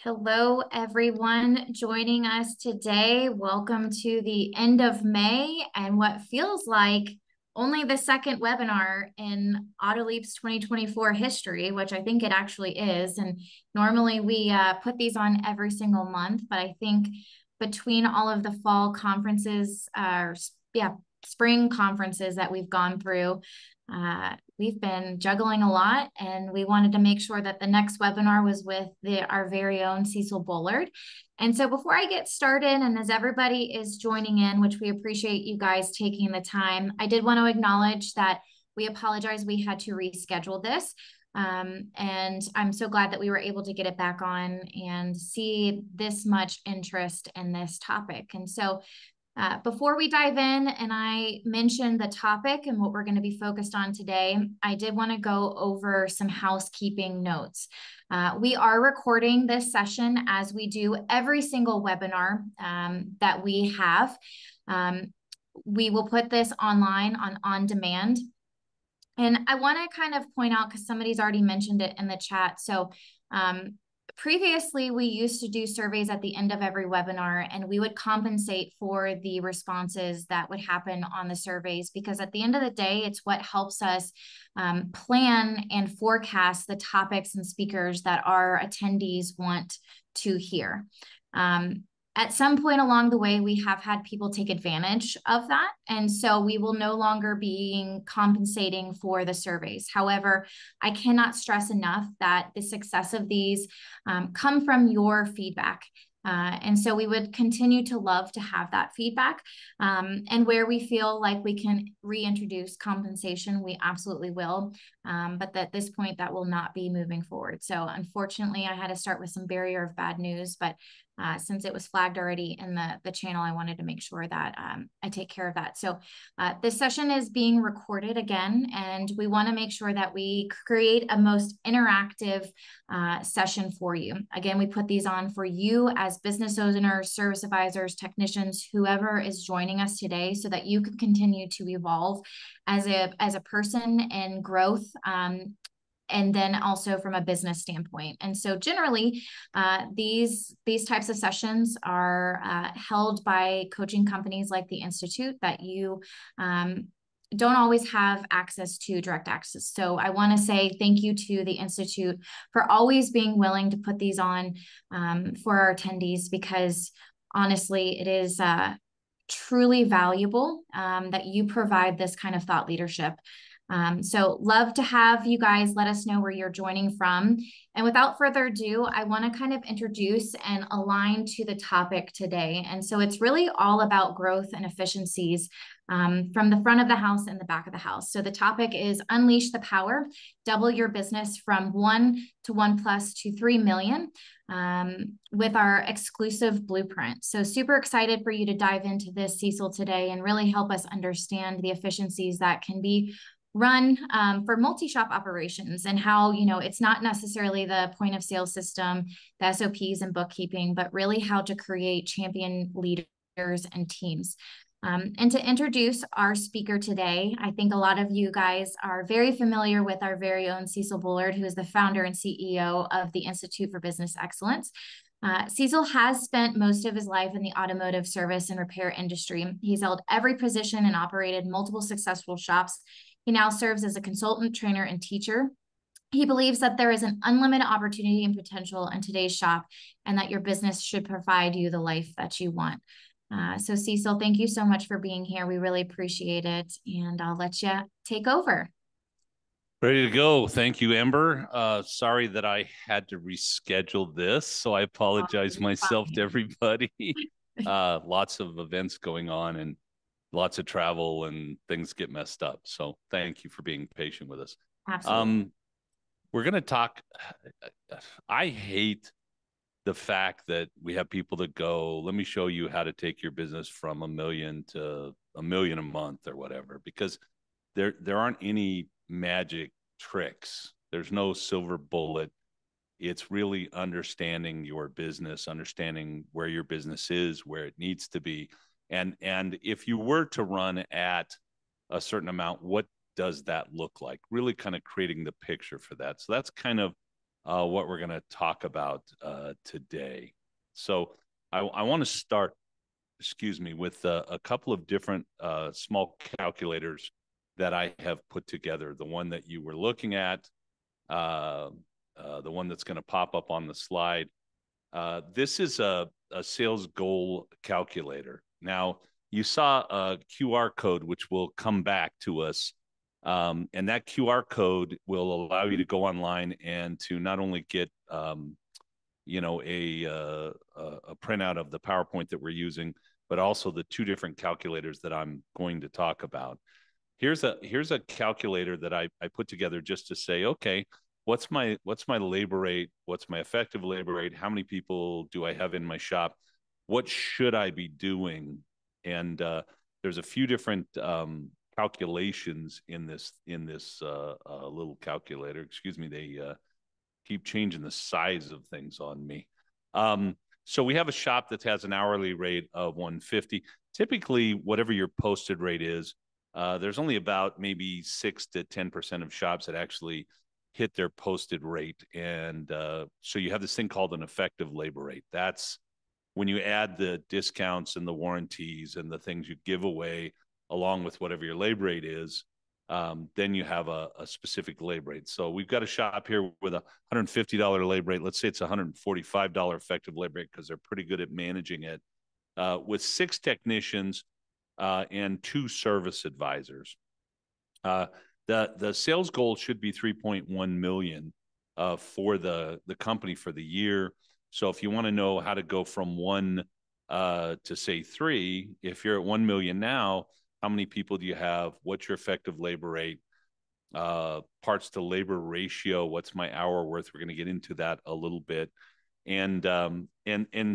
Hello, everyone joining us today. Welcome to the end of May and what feels like only the second webinar in Autoleap's 2024 history, which I think it actually is. And normally we put these on every single month, but I think between all of the fall conferences, spring conferences that we've gone through, we've been juggling a lot, and we wanted to make sure that the next webinar was with our very own Cecil Bullard. And so before I get started, and as everybody is joining in, which we appreciate you guys taking the time, I did want to acknowledge that we apologize we had to reschedule this. And I'm so glad that we were able to get it back on and see this much interest in this topic. And so before we dive in and I mention the topic and what we're going to be focused on today, I did want to go over some housekeeping notes. We are recording this session as we do every single webinar that we have. We will put this online on demand. And I want to kind of point out, because somebody's already mentioned it in the chat. So previously, we used to do surveys at the end of every webinar, and we would compensate for the responses that would happen on the surveys, because at the end of the day, it's what helps us plan and forecast the topics and speakers that our attendees want to hear. At some point along the way, we have had people take advantage of that. And so we will no longer be compensating for the surveys. However, I cannot stress enough that the success of these come from your feedback. And so we would continue to love to have that feedback. And where we feel like we can reintroduce compensation, we absolutely will. But at this point, that will not be moving forward. So unfortunately, I had to start with some barrier of bad news, but since it was flagged already in the channel, I wanted to make sure that I take care of that. So this session is being recorded again, and we want to make sure that we create a most interactive session for you. Again, we put these on for you as business owners, service advisors, technicians, whoever is joining us today, so that you can continue to evolve as a person in growth, and then also from a business standpoint. And so generally, these types of sessions are held by coaching companies like the Institute that you don't always have access to direct access. So I want to say thank you to the Institute for always being willing to put these on for our attendees, because honestly, it is truly valuable that you provide this kind of thought leadership. So love to have you guys let us know where you're joining from. And without further ado, I want to kind of introduce and align to the topic today. And so it's really all about growth and efficiencies from the front of the house and the back of the house. So the topic is unleash the power, double your business from 1 to 1+ to 3 million with our exclusive blueprint. So super excited for you to dive into this, Cecil, today, and really help us understand the efficiencies that can be run for multi-shop operations, and how, it's not necessarily the point of sale system, the SOPs and bookkeeping, but really how to create champion leaders and teams. And to introduce our speaker today, I think a lot of you guys are very familiar with our very own Cecil Bullard, who is the founder and CEO of the Institute for Business Excellence. Cecil has spent most of his life in the automotive service and repair industry. He's held every position and operated multiple successful shops. He now serves as a consultant, trainer, and teacher. He believes that there is an unlimited opportunity and potential in today's shop, and that your business should provide you the life that you want. So Cecil, thank you so much for being here. We really appreciate it, and I'll let you take over. Ready to go. Thank you, Amber. Sorry that I had to reschedule this, so I apologize myself to everybody. Lots of events going on and lots of travel, and things get messed up. So thank you for being patient with us. Absolutely. We're going to talk. I hate the fact that we have people that go, let me show you how to take your business from $1 million to $1 million a month or whatever, because there aren't any magic tricks. There's no silver bullet. It's really understanding your business, understanding where your business is, where it needs to be. And if you were to run at a certain amount, what does that look like? Really kind of creating the picture for that. So that's kind of what we're going to talk about today. So I want to start, excuse me, with a couple of different small calculators that I have put together. The one that you were looking at, uh, the one that's going to pop up on the slide. This is a sales goal calculator. Now, you saw a QR code, which will come back to us. And that QR code will allow you to go online and to not only get, a printout of the PowerPoint that we're using, but also the two different calculators that I'm going to talk about. Here's a calculator that I put together just to say, okay, what's my labor rate? What's my effective labor rate? How many people do I have in my shop? What should I be doing? And there's a few different calculations in this little calculator. Excuse me, they keep changing the size of things on me. So we have a shop that has an hourly rate of 150. Typically, whatever your posted rate is, there's only about maybe 6 to 10% of shops that actually hit their posted rate. And so you have this thing called an effective labor rate. That's when you add the discounts and the warranties and the things you give away along with whatever your labor rate is, then you have a specific labor rate. So we've got a shop here with a $150 labor rate. Let's say it's $145 effective labor rate because they're pretty good at managing it, with 6 technicians and 2 service advisors. The sales goal should be 3.1 million for the company for the year. So if you want to know how to go from 1 to say 3, if you're at 1 million now, how many people do you have? What's your effective labor rate? Parts to labor ratio? What's my hour worth? We're going to get into that a little bit. And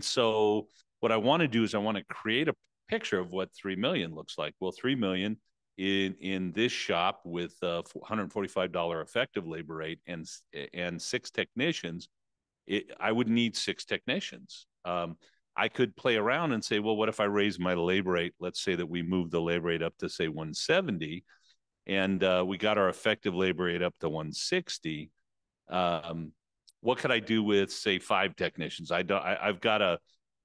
so what I want to do is I want to create a picture of what 3 million looks like. Well, 3 million in this shop with $145 effective labor rate and 6 technicians, I would need 6 technicians. I could play around and say, well, what if I raise my labor rate? Let's say that we move the labor rate up to say 170, and we got our effective labor rate up to 160. What could I do with say 5 technicians? I've got a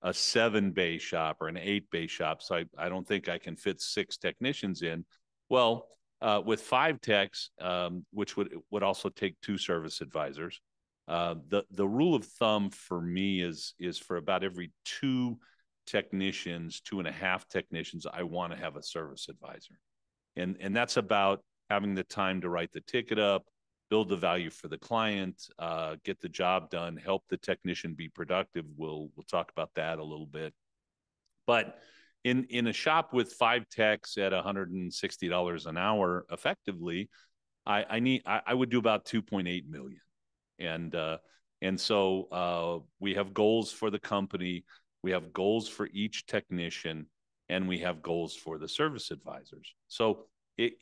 7-bay shop or an 8-bay shop, so I don't think I can fit 6 technicians in. Well, with 5 techs, which would also take 2 service advisors. The rule of thumb for me is for about every 2 technicians, 2.5 technicians, I want to have a service advisor, and that's about having the time to write the ticket up, build the value for the client, get the job done, help the technician be productive. We'll talk about that a little bit. But in a shop with 5 techs at $160 an hour, effectively, I would do about 2.8 million. And so we have goals for the company, we have goals for each technician, and we have goals for the service advisors. So it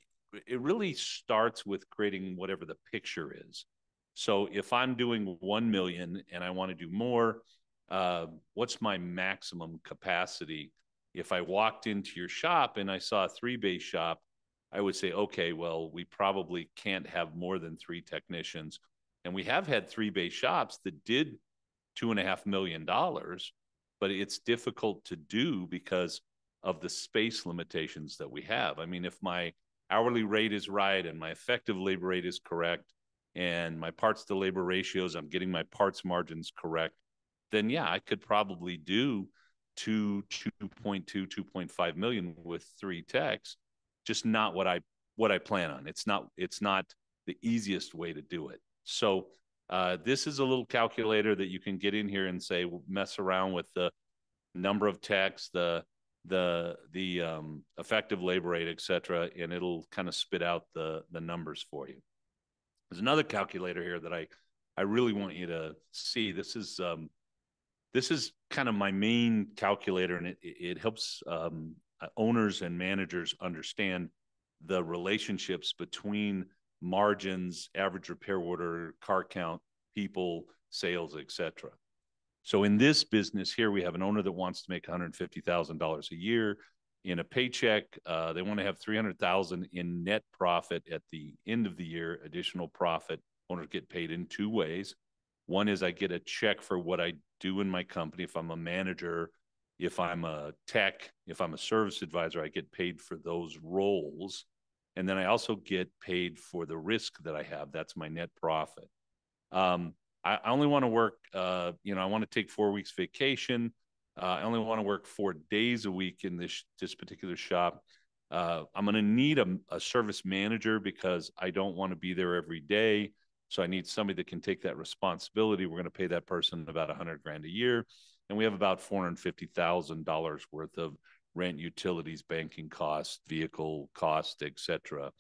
really starts with creating whatever the picture is. So if I'm doing 1 million and I want to do more, what's my maximum capacity? If I walked into your shop and I saw a 3-bay shop, I would say, okay, well, we probably can't have more than 3 technicians. And we have had 3-bay shops that did $2.5 million, but it's difficult to do because of the space limitations that we have. I mean, if my hourly rate is right and my effective labor rate is correct and my parts to labor ratios, I'm getting my parts margins correct, then yeah, I could probably do 2.2, 2.5 million with 3 techs, just not what I plan on. It's not the easiest way to do it. So this is a little calculator that you can get in here and say, mess around with the number of techs, the effective labor rate, et cetera, and it'll kind of spit out the numbers for you. There's another calculator here that I really want you to see. This is kind of my main calculator, and it helps owners and managers understand the relationships between margins, average repair order, car count, people, sales, etc. So in this business here, we have an owner that wants to make $150,000 a year in a paycheck. They want to have $300,000 in net profit at the end of the year, additional profit. Owners get paid in 2 ways. One is I get a check for what I do in my company. If I'm a manager, if I'm a tech, if I'm a service advisor, I get paid for those roles. And then I also get paid for the risk that I have. That's my net profit. Um, I only want to work, I want to take 4 weeks vacation. I only want to work 4 days a week in this particular shop. I'm going to need a service manager because I don't want to be there every day. So I need somebody that can take that responsibility. We're going to pay that person about 100 grand a year. And we have about $450,000 worth of rent, utilities, banking costs, vehicle cost, et cetera,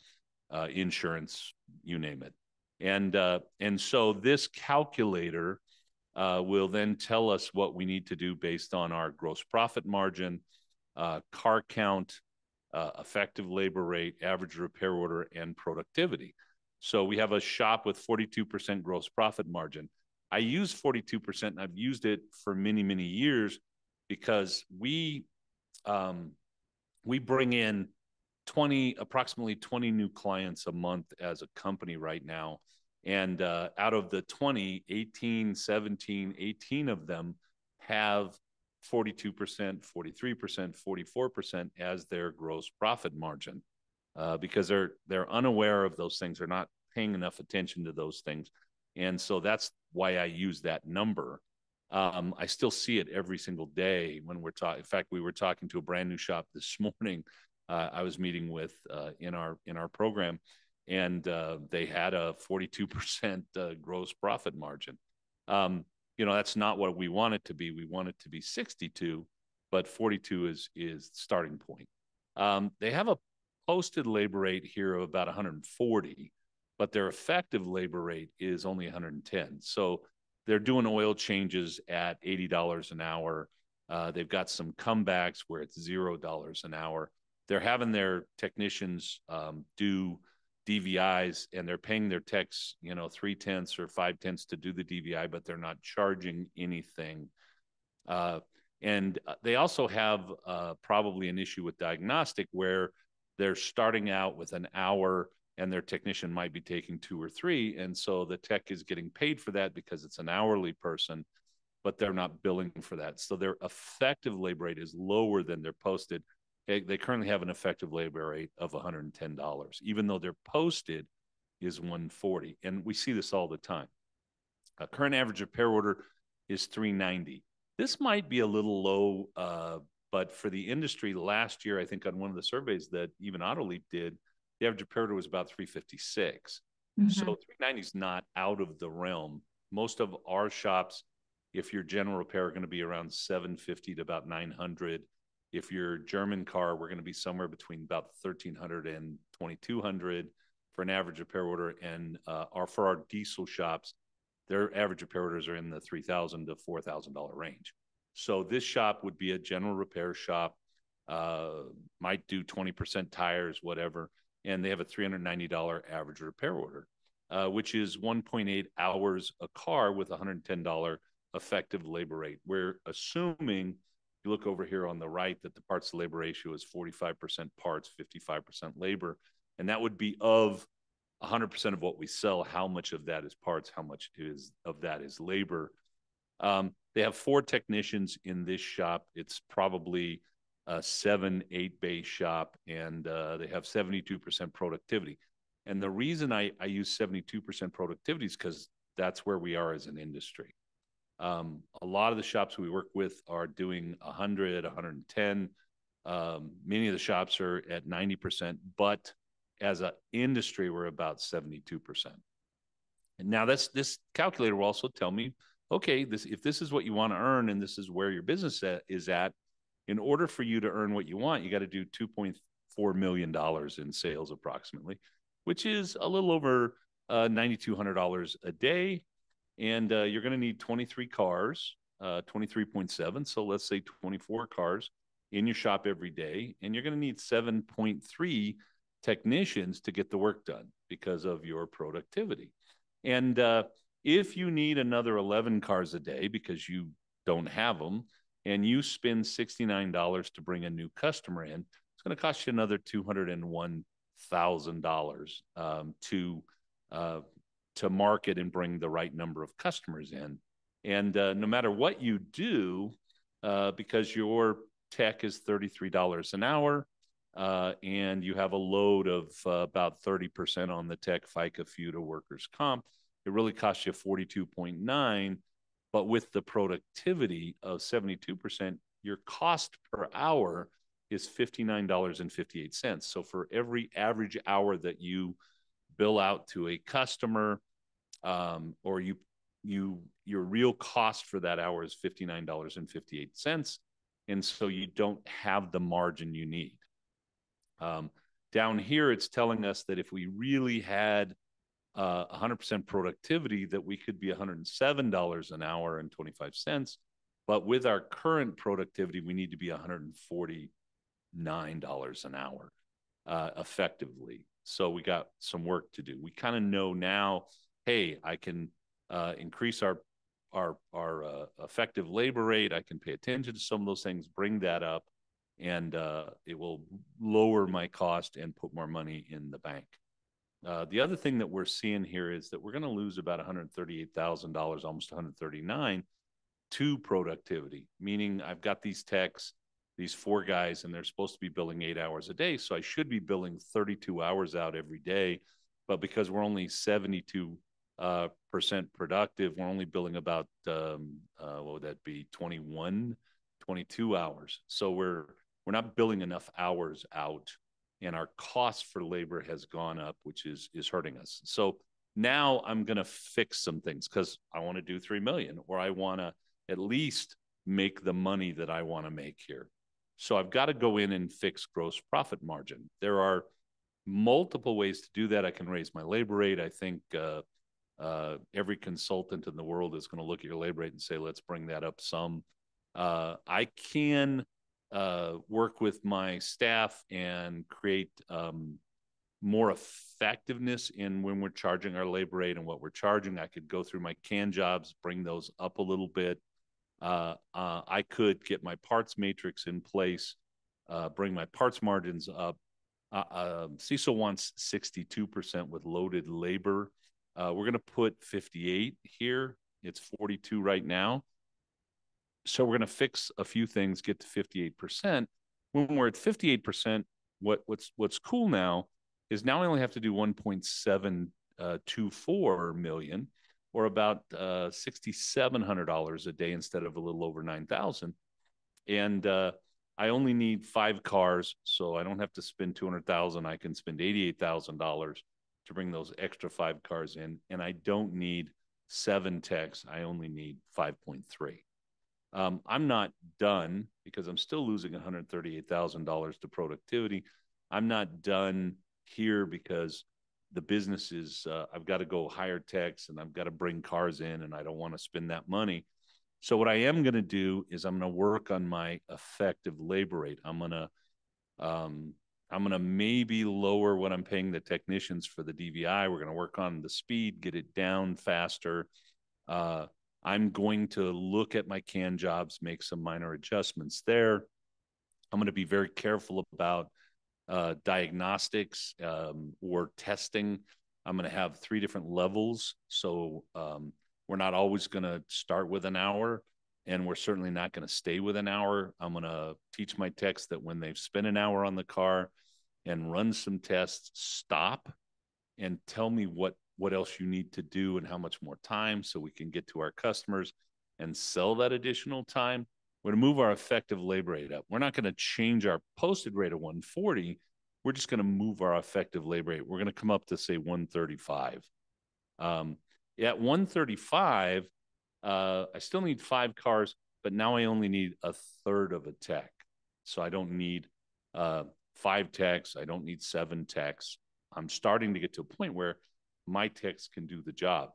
insurance, you name it. And so this calculator will then tell us what we need to do based on our gross profit margin, car count, effective labor rate, average repair order, and productivity. So we have a shop with 42% gross profit margin. I use 42%, and I've used it for many, many years because we bring in approximately 20 new clients a month as a company right now. And out of the 20, 18, 17, 18 of them have 42%, 43%, 44% as their gross profit margin because they're unaware of those things. They're not paying enough attention to those things. And so that's why I use that number. I still see it every single day when we're talking. In fact, we were talking to a brand new shop this morning. I was meeting with in our program, and they had a 42% gross profit margin. That's not what we want it to be. We want it to be 62, but 42 is starting point. They have a posted labor rate here of about 140, but their effective labor rate is only 110. So they're doing oil changes at $80 an hour. They've got some comebacks where it's $0 an hour. They're having their technicians do DVIs, and they're paying their techs, 3/10 or 5/10 to do the DVI, but they're not charging anything. And they also have probably an issue with diagnostic where they're starting out with an hour and their technician might be taking 2 or 3. And so the tech is getting paid for that because it's an hourly person, but they're not billing for that. So their effective labor rate is lower than their posted. They currently have an effective labor rate of $110, even though their posted is 140. And we see this all the time. Current average repair order is 390. This might be a little low, but for the industry last year, I think on one of the surveys that even Autoleap did, the average repair order was about 356. Mm-hmm. So 390 is not out of the realm. Most of our shops, if you're general repair, are going to be around 750 to about 900. If you're German car, we're going to be somewhere between about 1,300 and 2,200 for an average repair order. And for our diesel shops, their average repair orders are in the $3,000 to $4,000 range. So this shop would be a general repair shop, might do 20% tires, whatever, and they have a $390 average repair order, which is 1.8 hours a car with $110 effective labor rate. We're assuming, you look over here on the right, that the parts to labor ratio is 45% parts, 55% labor, and that would be of 100% of what we sell. How much of that is parts? How much of that is labor? They have 4 technicians in this shop. It's probably a 7-8 bay shop, and they have 72% productivity. And the reason I use 72% productivity is because that's where we are as an industry. A lot of the shops we work with are doing 100, 110. Many of the shops are at 90%, but as an industry, we're about 72%. And now this calculator will also tell me, okay, if this is what you want to earn and this is where your business is at, in order for you to earn what you want, you got to do $2.4 million in sales approximately, which is a little over $9,200 a day. And you're going to need 23 cars, 23.7. So let's say 24 cars in your shop every day. And you're going to need 7.3 technicians to get the work done because of your productivity. And if you need another 11 cars a day because you don't have them, and you spend $69 to bring a new customer in, it's going to cost you another $201,000 to to market and bring the right number of customers in. And no matter what you do, because your tech is $33 an hour, and you have a load of about 30% on the tech, FICA, FUTA, workers' comp, it really costs you 42.9. But with the productivity of 72%, your cost per hour is $59.58. So for every average hour that you bill out to a customer, or your real cost for that hour is $59.58. And so you don't have the margin you need. Down here, it's telling us that if we really had 100% productivity, that we could be $107 an hour and 25 cents. But with our current productivity, we need to be $149 an hour effectively. So we got some work to do. We kind of know now, hey, I can increase our effective labor rate. I can pay attention to some of those things, bring that up, and it will lower my cost and put more money in the bank. The other thing that we're seeing here is that we're going to lose about $138,000, almost $139,000 to productivity, meaning I've got these techs, these 4 guys, and they're supposed to be billing 8 hours a day. So I should be billing 32 hours out every day. But because we're only 72% productive, we're only billing about, what would that be, 21, 22 hours. So we're not billing enough hours out, and our cost for labor has gone up, which is hurting us. So now I'm going to fix some things because I want to do 3 million, or I want to at least make the money that I want to make here. So I've got to go in and fix gross profit margin. There are multiple ways to do that. I can raise my labor rate. I think every consultant in the world is going to look at your labor rate and say, let's bring that up some. I can work with my staff and create more effectiveness in when we're charging our labor rate and what we're charging. I could go through my can jobs, bring those up a little bit. I could get my parts matrix in place, bring my parts margins up. Cecil wants 62% with loaded labor. We're going to put 58 here. It's 42 right now. So we're going to fix a few things, get to 58%. When we're at 58%, what's cool now is now I only have to do 1.724 million, or about $6,700 a day instead of a little over 9,000. And I only need 5 cars, so I don't have to spend 200,000. I can spend $88,000 to bring those extra 5 cars in, and I don't need 7 techs. I only need 5.3. I'm not done because I'm still losing $138,000 to productivity. I'm not done here because the business is, I've got to go hire techs and I've got to bring cars in, and I don't want to spend that money. So what I am going to do is I'm going to work on my effective labor rate. I'm going to maybe lower what I'm paying the technicians for the DVI. We're going to work on the speed, get it down faster. I'm going to look at my can jobs, make some minor adjustments there. I'm going to be very careful about diagnostics or testing. I'm going to have 3 different levels. So we're not always going to start with an hour, and we're certainly not going to stay with an hour. I'm going to teach my techs that when they've spent an hour on the car and run some tests, stop and tell me what else you need to do and how much more time, so we can get to our customers and sell that additional time. We're going to move our effective labor rate up. We're not going to change our posted rate of 140. We're just going to move our effective labor rate. We're going to come up to, say, 135. At 135, I still need 5 cars, but now I only need a third of a tech. So I don't need 5 techs. I don't need 7 techs. I'm starting to get to a point where my techs can do the job.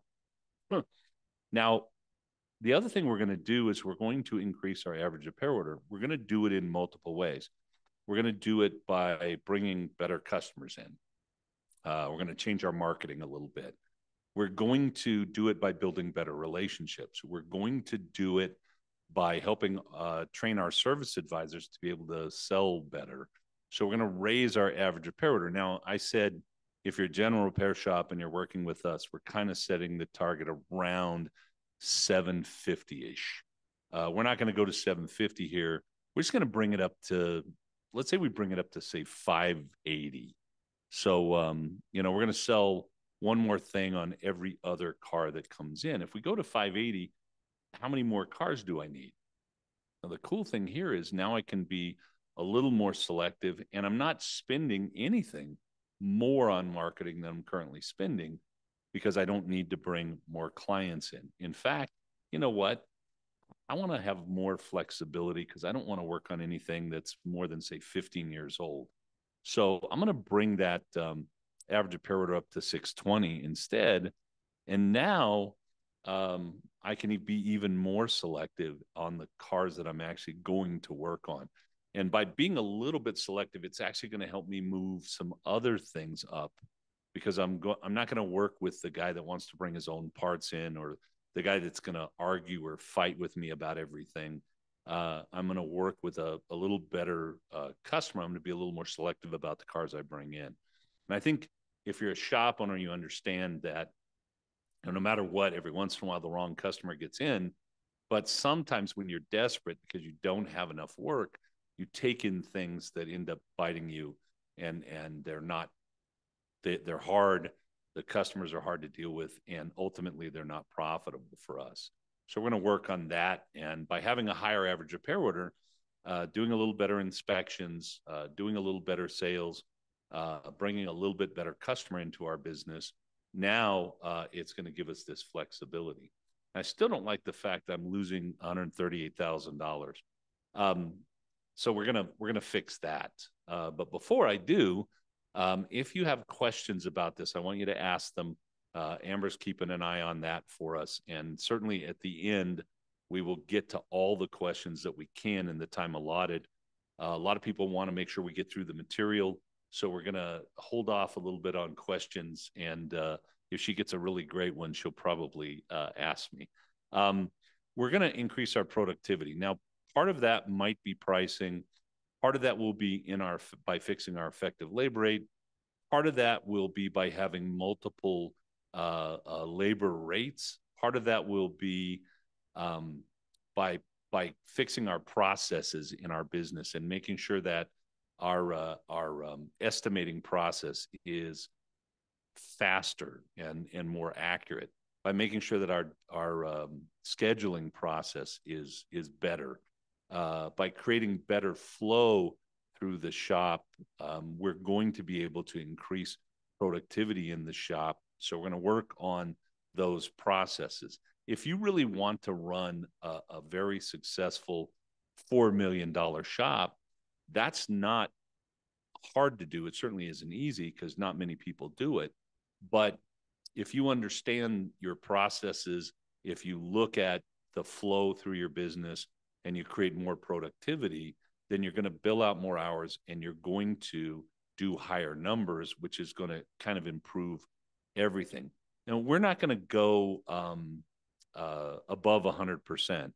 Now, the other thing we're going to do is we're going to increase our average repair order. We're going to do it in multiple ways. We're going to do it by bringing better customers in. We're going to change our marketing a little bit. We're going to do it by building better relationships. We're going to do it by helping train our service advisors to be able to sell better. So we're going to raise our average repair order. Now, I said if you're a general repair shop and you're working with us, we're kind of setting the target around 750-ish. We're not going to go to 750 here. We're just going to bring it up to, let's say we bring it up to say 580. So, we're going to sell one more thing on every other car that comes in. If we go to 580, how many more cars do I need? Now, the cool thing here is now I can be a little more selective, and I'm not spending anything more on marketing than I'm currently spending because I don't need to bring more clients in. In fact, you know what? I want to have more flexibility because I don't want to work on anything that's more than, say, 15 years old. So I'm going to bring that average repair order up to 620 instead. And now I can be even more selective on the cars that I'm actually going to work on. And by being a little bit selective, it's actually going to help me move some other things up because I'm not going to work with the guy that wants to bring his own parts in or the guy that's going to argue or fight with me about everything. I'm going to work with a little better customer. I'm going to be a little more selective about the cars I bring in. And I think if you're a shop owner, you understand that no matter what, every once in a while the wrong customer gets in. But sometimes when you're desperate because you don't have enough work, you take in things that end up biting you, and they're hard. The customers are hard to deal with, and ultimately they're not profitable for us. So we're going to work on that, and by having a higher average repair order, doing a little better inspections, doing a little better sales, bringing a little bit better customer into our business. Now it's going to give us this flexibility. I still don't like the fact I'm losing $138,000. So we're gonna fix that. But before I do, if you have questions about this, I want you to ask them. Amber's keeping an eye on that for us, and certainly at the end, we will get to all the questions that we can in the time allotted. A lot of people want to make sure we get through the material. So we're going to hold off a little bit on questions. And if she gets a really great one, she'll probably ask me. We're going to increase our productivity. Now, part of that might be pricing. Part of that will be by fixing our effective labor rate. Part of that will be by having multiple labor rates. Part of that will be by fixing our processes in our business and making sure that our estimating process is faster and more accurate, by making sure that our scheduling process is better, by creating better flow through the shop. We're going to be able to increase productivity in the shop. So we're going to work on those processes. If you really want to run a very successful $4 million shop, that's not hard to do. It certainly isn't easy because not many people do it. But if you understand your processes, if you look at the flow through your business and you create more productivity, then you're going to bill out more hours and you're going to do higher numbers, which is going to kind of improve everything. Now, we're not going to go above 100%.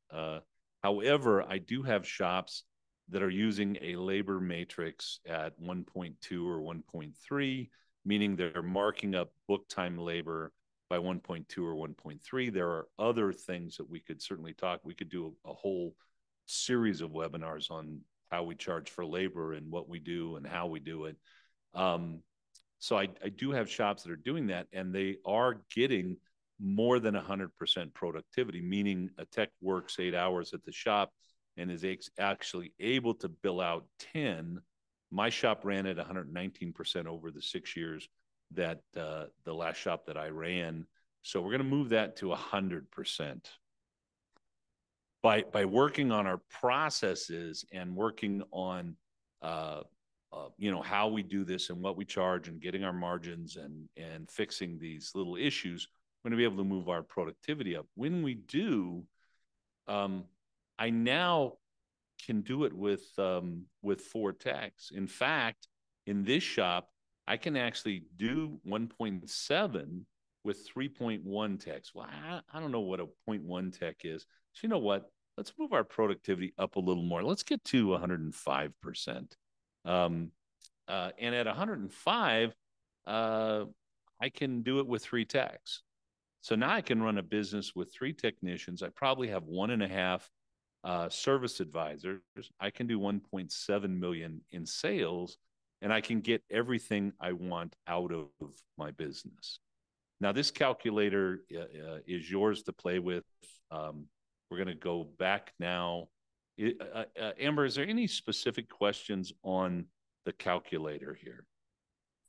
However, I do have shops that are using a labor matrix at 1.2 or 1.3, meaning they're marking up book time labor by 1.2 or 1.3. There are other things that we could certainly talk. We could do a whole series of webinars on how we charge for labor and what we do and how we do it. So I do have shops that are doing that, and they are getting more than 100% productivity, meaning a tech works 8 hours at the shop and is actually able to bill out 10. My shop ran at 119% over the 6 years that the last shop that I ran. So we're going to move that to 100%. By working on our processes and working on how we do this and what we charge and getting our margins and fixing these little issues, we're going to be able to move our productivity up. When we do, I now can do it with 4 techs. In fact, in this shop, I can actually do 1.7 with 3.1 techs. Well, I don't know what a 0.1 tech is. So you know what? Let's move our productivity up a little more. Let's get to 105%. And at 105, uh, I can do it with 3 techs. So now I can run a business with 3 technicians. I probably have 1.5 service advisors. I can do 1.7 million in sales, and I can get everything I want out of my business. Now, this calculator is yours to play with. We're going to go back now. Amber, is there any specific questions on the calculator here?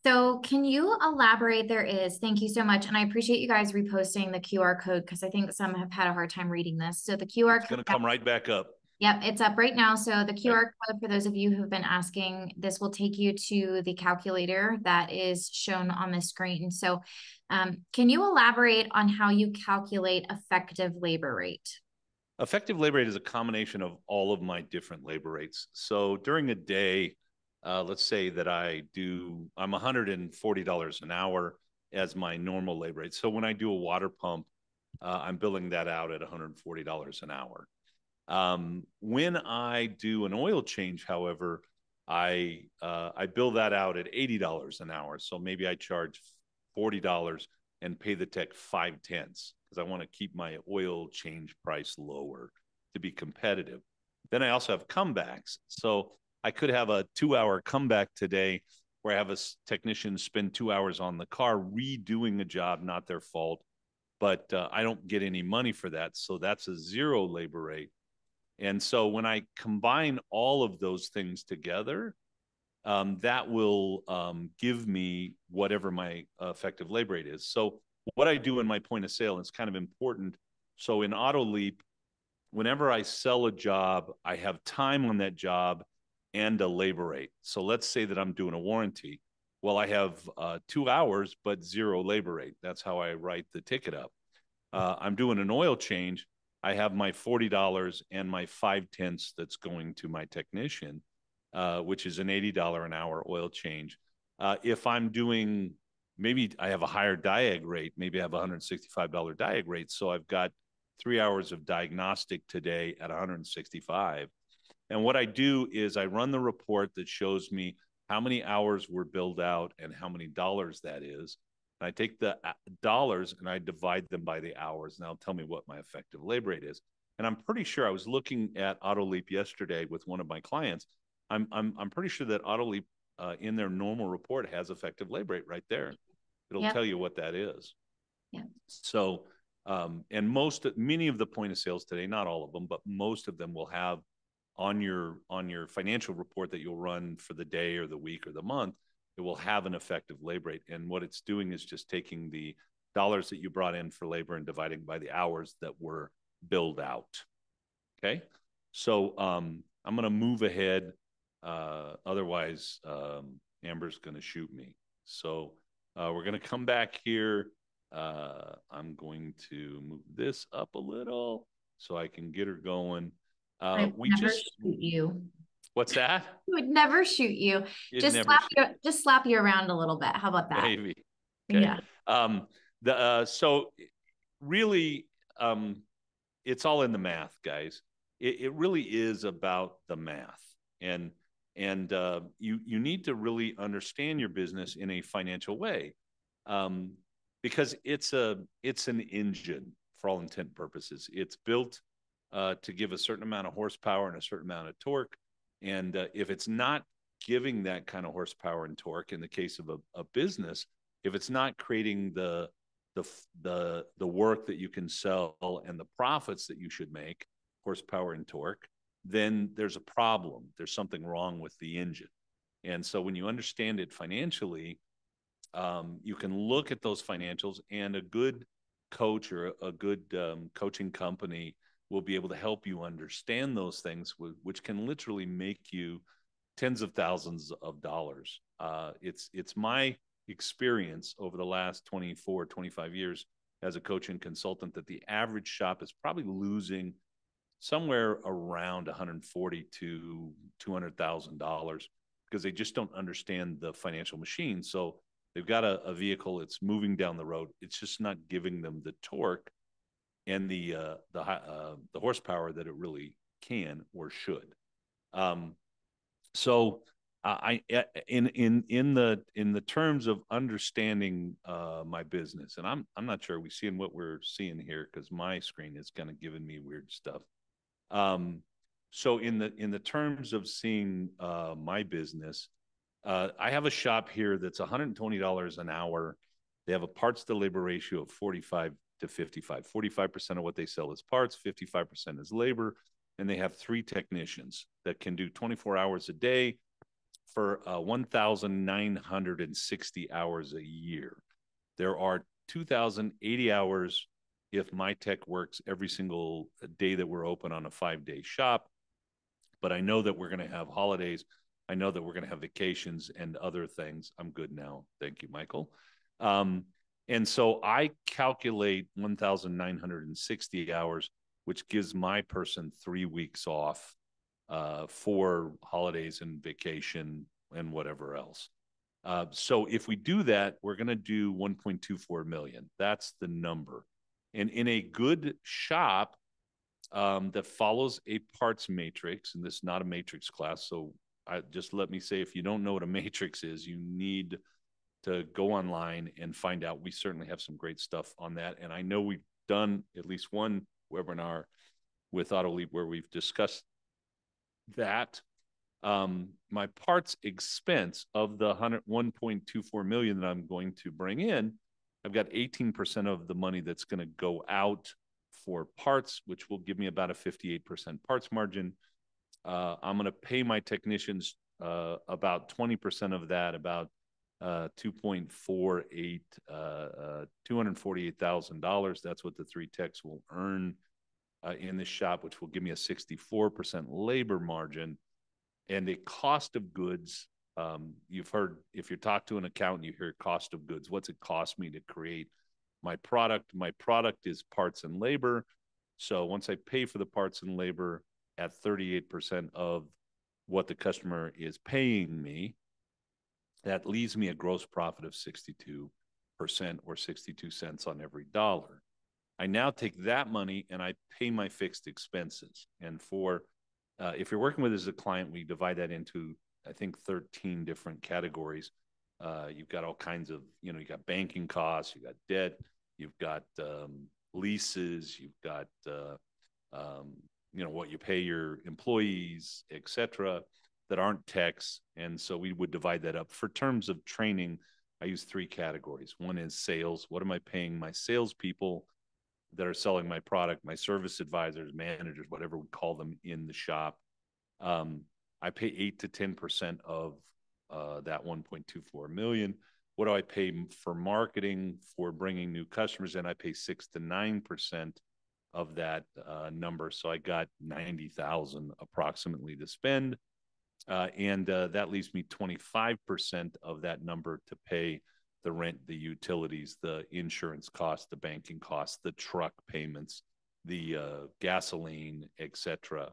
So can you elaborate? There is. Thank you so much. And I appreciate you guys reposting the QR code because I think some have had a hard time reading this. So the QR It's code. going to come right back up. Yep, it's up right now. So the Okay. QR code, for those of you who've been asking, this will take you to the calculator that is shown on the screen. So can you elaborate on how you calculate effective labor rate? Effective labor rate is a combination of all of my different labor rates. So during a day, let's say that I'm $140 an hour as my normal labor rate. So when I do a water pump, I'm billing that out at $140 an hour. When I do an oil change, however, I bill that out at $80 an hour. So maybe I charge $40 and pay the tech 5/10 because I want to keep my oil change price lower to be competitive. Then I also have comebacks. So I could have a 2-hour comeback today where I have a technician spend 2 hours on the car redoing a job, not their fault, but I don't get any money for that. So that's a zero labor rate. And so when I combine all of those things together, that will give me whatever my effective labor rate is. So what I do in my point of sale is kind of important. So in AutoLeap, whenever I sell a job, I have time on that job and a labor rate. So let's say that I'm doing a warranty. Well, I have 2 hours, but zero labor rate. That's how I write the ticket up. I'm doing an oil change. I have my $40 and my 5/10 that's going to my technician, which is an $80 an hour oil change. If I'm doing, maybe I have a higher diag rate, maybe I have a $165 diag rate. So I've got 3 hours of diagnostic today at 165. And what I do is I run the report that shows me how many hours were billed out and how many dollars that is. And I take the dollars and I divide them by the hours, and that'll tell me what my effective labor rate is. And I'm pretty sure I was looking at AutoLeap yesterday with one of my clients. I'm pretty sure that AutoLeap in their normal report has effective labor rate right there. It'll Yep. tell you what that is. Yep. So, and many of the point of sales today, not all of them, but most of them will have on your financial report that you'll run for the day or the week or the month, it will have an effective labor rate. And what it's doing is just taking the dollars that you brought in for labor and dividing by the hours that were billed out. Okay. So I'm going to move ahead. Otherwise, Amber's going to shoot me. So we're going to come back here. I'm going to move this up a little so I can get her going. I would We never just, shoot you. what's that? I would never shoot you. It Just never, slap you, just slap you around a little bit. How about that? maybe. Okay. Yeah. So really, it's all in the math, guys. It really is about the math, and you need to really understand your business in a financial way, um, because it's an engine for all intent and purposes. It's built to give a certain amount of horsepower and a certain amount of torque, and if it's not giving that kind of horsepower and torque, in the case of a business, if it's not creating the work that you can sell and the profits that you should make, horsepower and torque, then there's a problem. There's something wrong with the engine. And so when you understand it financially, you can look at those financials, and a good coach or a good coaching company will be able to help you understand those things, which can literally make you tens of thousands of dollars. It's my experience over the last 24, 25 years as a coach and consultant that the average shop is probably losing somewhere around 140 to $200,000 because they just don't understand the financial machine. So they've got a vehicle, it's moving down the road, it's just not giving them the torque and the horsepower that it really can or should. So I in the terms of understanding my business, and I'm not sure we seeing what we're seeing here because my screen is kind of giving me weird stuff. Um, so in the terms of seeing my business, I have a shop here that's $120 an hour. They have a parts to labor ratio of 45 to 55. 45% of what they sell is parts, 55% is labor, and they have 3 technicians that can do 24 hours a day for 1,960 hours a year. There are 2,080 hours if my tech works every single day that we're open on a 5-day shop. But I know that we're going to have holidays. I know that we're going to have vacations and other things. I'm good now. Thank you, Michael. Um, and so I calculate 1,960 hours, which gives my person 3 weeks off for holidays and vacation and whatever else. So if we do that, we're going to do 1.24 million. That's the number. And in a good shop that follows a parts matrix, and this is not a matrix class, so just let me say, if you don't know what a matrix is, you need to go online and find out. We certainly have some great stuff on that. And I know we've done at least one webinar with Autoleap where we've discussed that. My parts expense of the 1.24 million that I'm going to bring in, I've got 18% of the money that's going to go out for parts, which will give me about a 58% parts margin. I'm going to pay my technicians about 20% of that, about 2.48, $248,000. That's what the 3 techs will earn in this shop, which will give me a 64% labor margin. And the cost of goods, you've heard, if you talk to an accountant, you hear cost of goods. What's it cost me to create my product? My product is parts and labor. So once I pay for the parts and labor at 38% of what the customer is paying me, that leaves me a gross profit of 62% or 62 cents on every dollar. I now take that money and I pay my fixed expenses. And for if you're working with us as a client, we divide that into, I think, 13 different categories. You've got all kinds of, you got banking costs, you've got debt, you've got leases, you've got, what you pay your employees, et cetera, that aren't techs. And so we would divide that up. For terms of training, I use 3 categories. One is sales. What am I paying my salespeople that are selling my product, my service advisors, managers, whatever we call them in the shop? I pay 8 to 10% of that 1.24 million. What do I pay for marketing, for bringing new customers in? I pay 6 to 9% of that number. So I got 90,000 approximately to spend. And that leaves me 25% of that number to pay the rent, the utilities, the insurance costs, the banking costs, the truck payments, the gasoline, etc.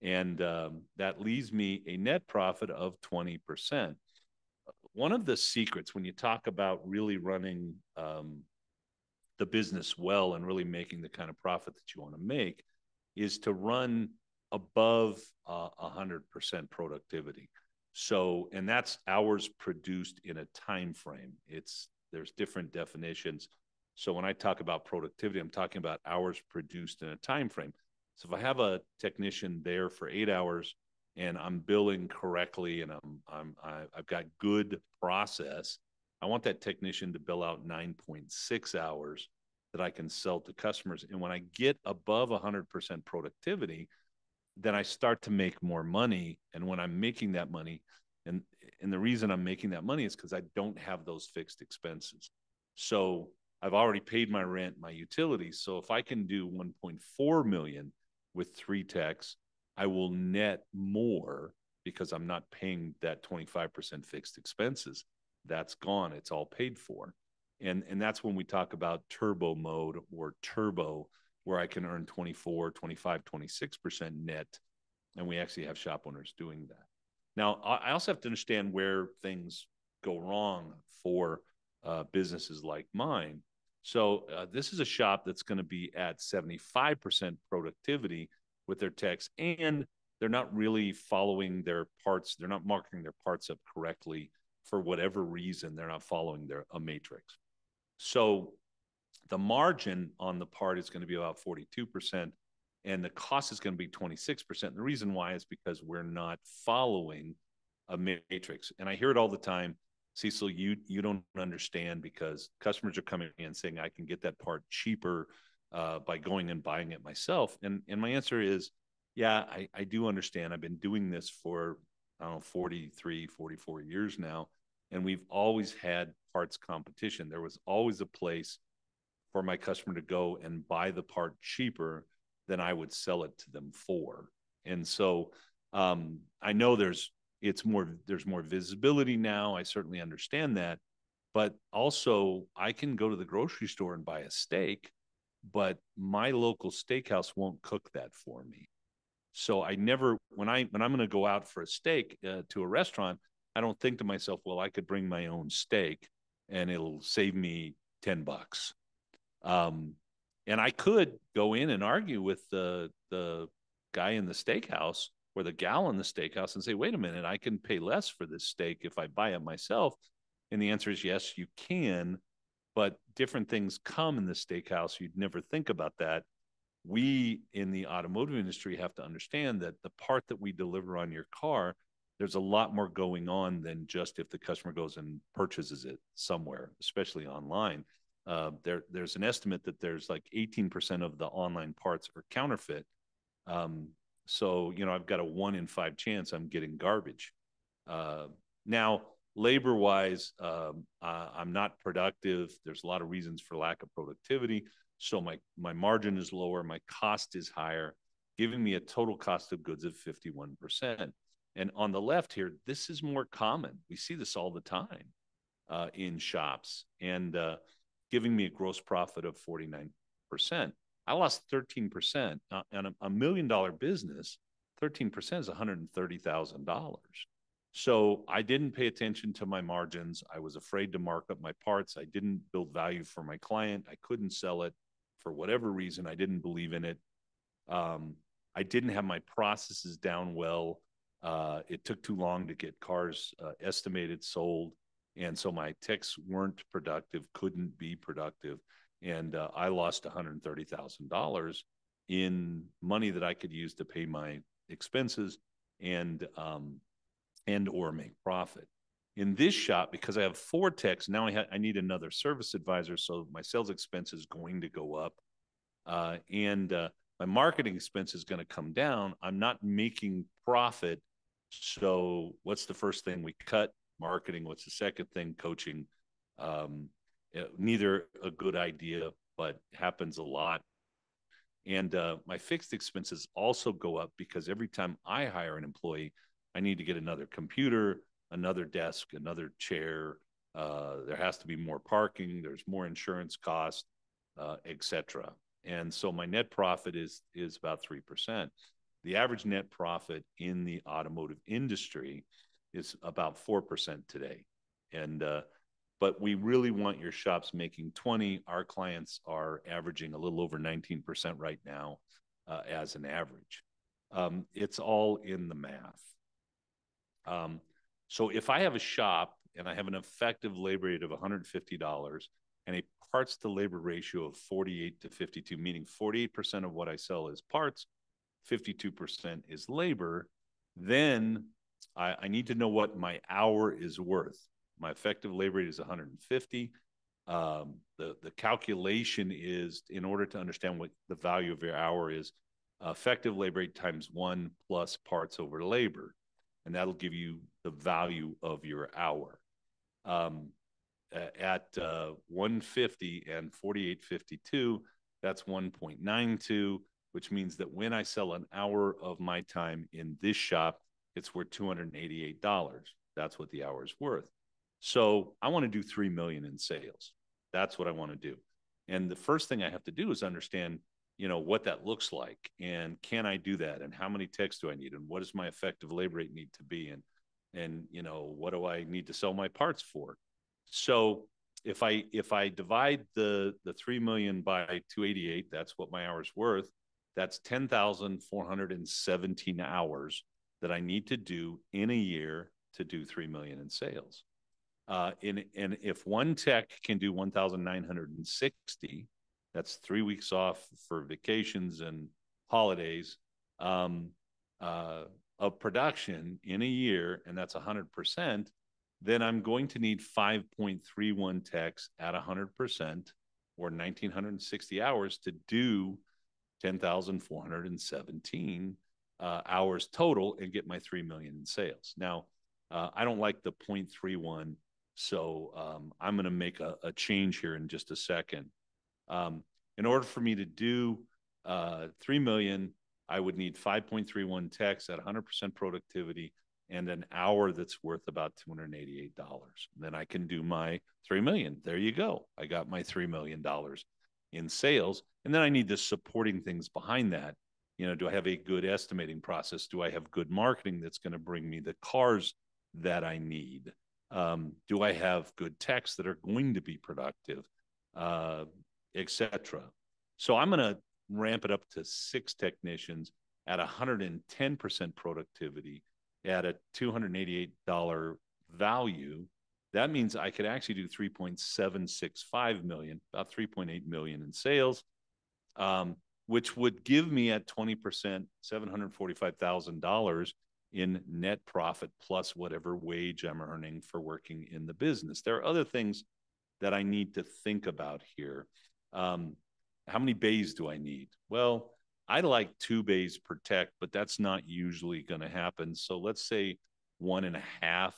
And that leaves me a net profit of 20%. One of the secrets when you talk about really running the business well and really making the kind of profit that you want to make is to run above 100% productivity. So, and that's hours produced in a time frame. There's different definitions. So when I talk about productivity, I'm talking about hours produced in a time frame. So if I have a technician there for 8 hours and I'm billing correctly and I've got good process, I want that technician to bill out 9.6 hours that I can sell to customers. And when I get above 100% productivity, then I start to make more money. And when I'm making that money, and the reason I'm making that money is because I don't have those fixed expenses. So I've already paid my rent, my utilities. So if I can do 1.4 million with 3 techs, I will net more because I'm not paying that 25% fixed expenses. That's gone. It's all paid for. And that's when we talk about turbo mode or turbo, where I can earn 24, 25, 26% net. And we actually have shop owners doing that. Now, I also have to understand where things go wrong for businesses like mine. So this is a shop that's going to be at 75% productivity with their techs, and they're not really following their parts. They're not marking their parts up correctly for whatever reason. They're not following a matrix. So the margin on the part is going to be about 42%, and the cost is going to be 26%. The reason why is because we're not following a matrix. And I hear it all the time, Cecil, you don't understand, because customers are coming in saying I can get that part cheaper by going and buying it myself. And my answer is, yeah, I do understand. I've been doing this for, I don't know, 43, 44 years now. And we've always had parts competition. There was always a place for my customer to go and buy the part cheaper than I would sell it to them for. And so I know there's more visibility now. I certainly understand that. But also, I can go to the grocery store and buy a steak, but my local steakhouse won't cook that for me. So I never, when I'm going to go out for a steak to a restaurant, I don't think to myself, well, I could bring my own steak and it'll save me $10. And I could go in and argue with the guy in the steakhouse or the gal in the steakhouse and say, wait a minute, I can pay less for this steak if I buy it myself. And the answer is yes, you can, but different things come in the steakhouse. You'd never think about that. We in the automotive industry have to understand that the part that we deliver on your car, there's a lot more going on than just if the customer goes and purchases it somewhere, especially online. There's an estimate that there's like 18% of the online parts are counterfeit. So, I've got a 1 in 5 chance I'm getting garbage. Now, labor wise, I'm not productive. There's a lot of reasons for lack of productivity. So my margin is lower, my cost is higher, giving me a total cost of goods of 51%. And on the left here, this is more common. We see this all the time in shops, and giving me a gross profit of 49%. I lost 13%. On a $1 million business, 13% is $130,000. So I didn't pay attention to my margins. I was afraid to mark up my parts. I didn't build value for my client. I couldn't sell it for whatever reason. I didn't believe in it. I didn't have my processes down well. It took too long to get cars estimated, sold. And so my techs weren't productive, couldn't be productive. And I lost $130,000 in money that I could use to pay my expenses and or make profit. In this shop, because I have 4 techs, now I need another service advisor. So my sales expense is going to go up. And my marketing expense is going to come down. I'm not making profit. So what's the first thing we cut? Marketing. What's the second thing? Coaching. Neither a good idea, but happens a lot. And my fixed expenses also go up because every time I hire an employee, I need to get another computer, another desk, another chair. There has to be more parking. There's more insurance cost, etc. And so my net profit is about 3%. The average net profit in the automotive industry is about 4% today. And but we really want your shops making 20. Our clients are averaging a little over 19% right now as an average. It's all in the math. So if I have a shop and I have an effective labor rate of $150 and a parts to labor ratio of 48 to 52, meaning 48% of what I sell is parts, 52% is labor, then I need to know what my hour is worth. My effective labor rate is 150. The calculation is, in order to understand what the value of your hour is, effective labor rate times 1 plus parts over labor. And that'll give you the value of your hour. At 150 and 48.52, that's 1.92, which means that when I sell an hour of my time in this shop, it's worth $288. That's what the hour is worth. So I want to do 3 million in sales. That's what I want to do. And the first thing I have to do is understand, what that looks like, and can I do that, and how many techs do I need, and what does my effective labor rate need to be, and what do I need to sell my parts for? So if I divide the 3 million by 288, that's what my hour's worth. That's 10,417 hours that I need to do in a year to do 3 million in sales. And if one tech can do 1,960, that's 3 weeks off for vacations and holidays um, uh, of production in a year, and that's 100%, then I'm going to need 5.31 techs at 100% or 1,960 hours to do 10,417 hours total and get my 3 million in sales. Now, I don't like the 0.31, so I'm going to make a change here in just a second. In order for me to do 3 million, I would need 5.31 techs at 100% productivity and an hour that's worth about $288. Then I can do my 3 million. There you go. I got my $3 million in sales. And then I need the supporting things behind that. Do I have a good estimating process? Do I have good marketing that's going to bring me the cars that I need? Do I have good techs that are going to be productive, etc.? So I'm going to ramp it up to 6 technicians at 110% productivity at a $288 value. That means I could actually do 3.765 million, about 3.8 million in sales, which would give me at 20%, $745,000 in net profit plus whatever wage I'm earning for working in the business. There are other things that I need to think about here. How many bays do I need? Well, I like 2 bays per tech, but that's not usually going to happen. So let's say 1.5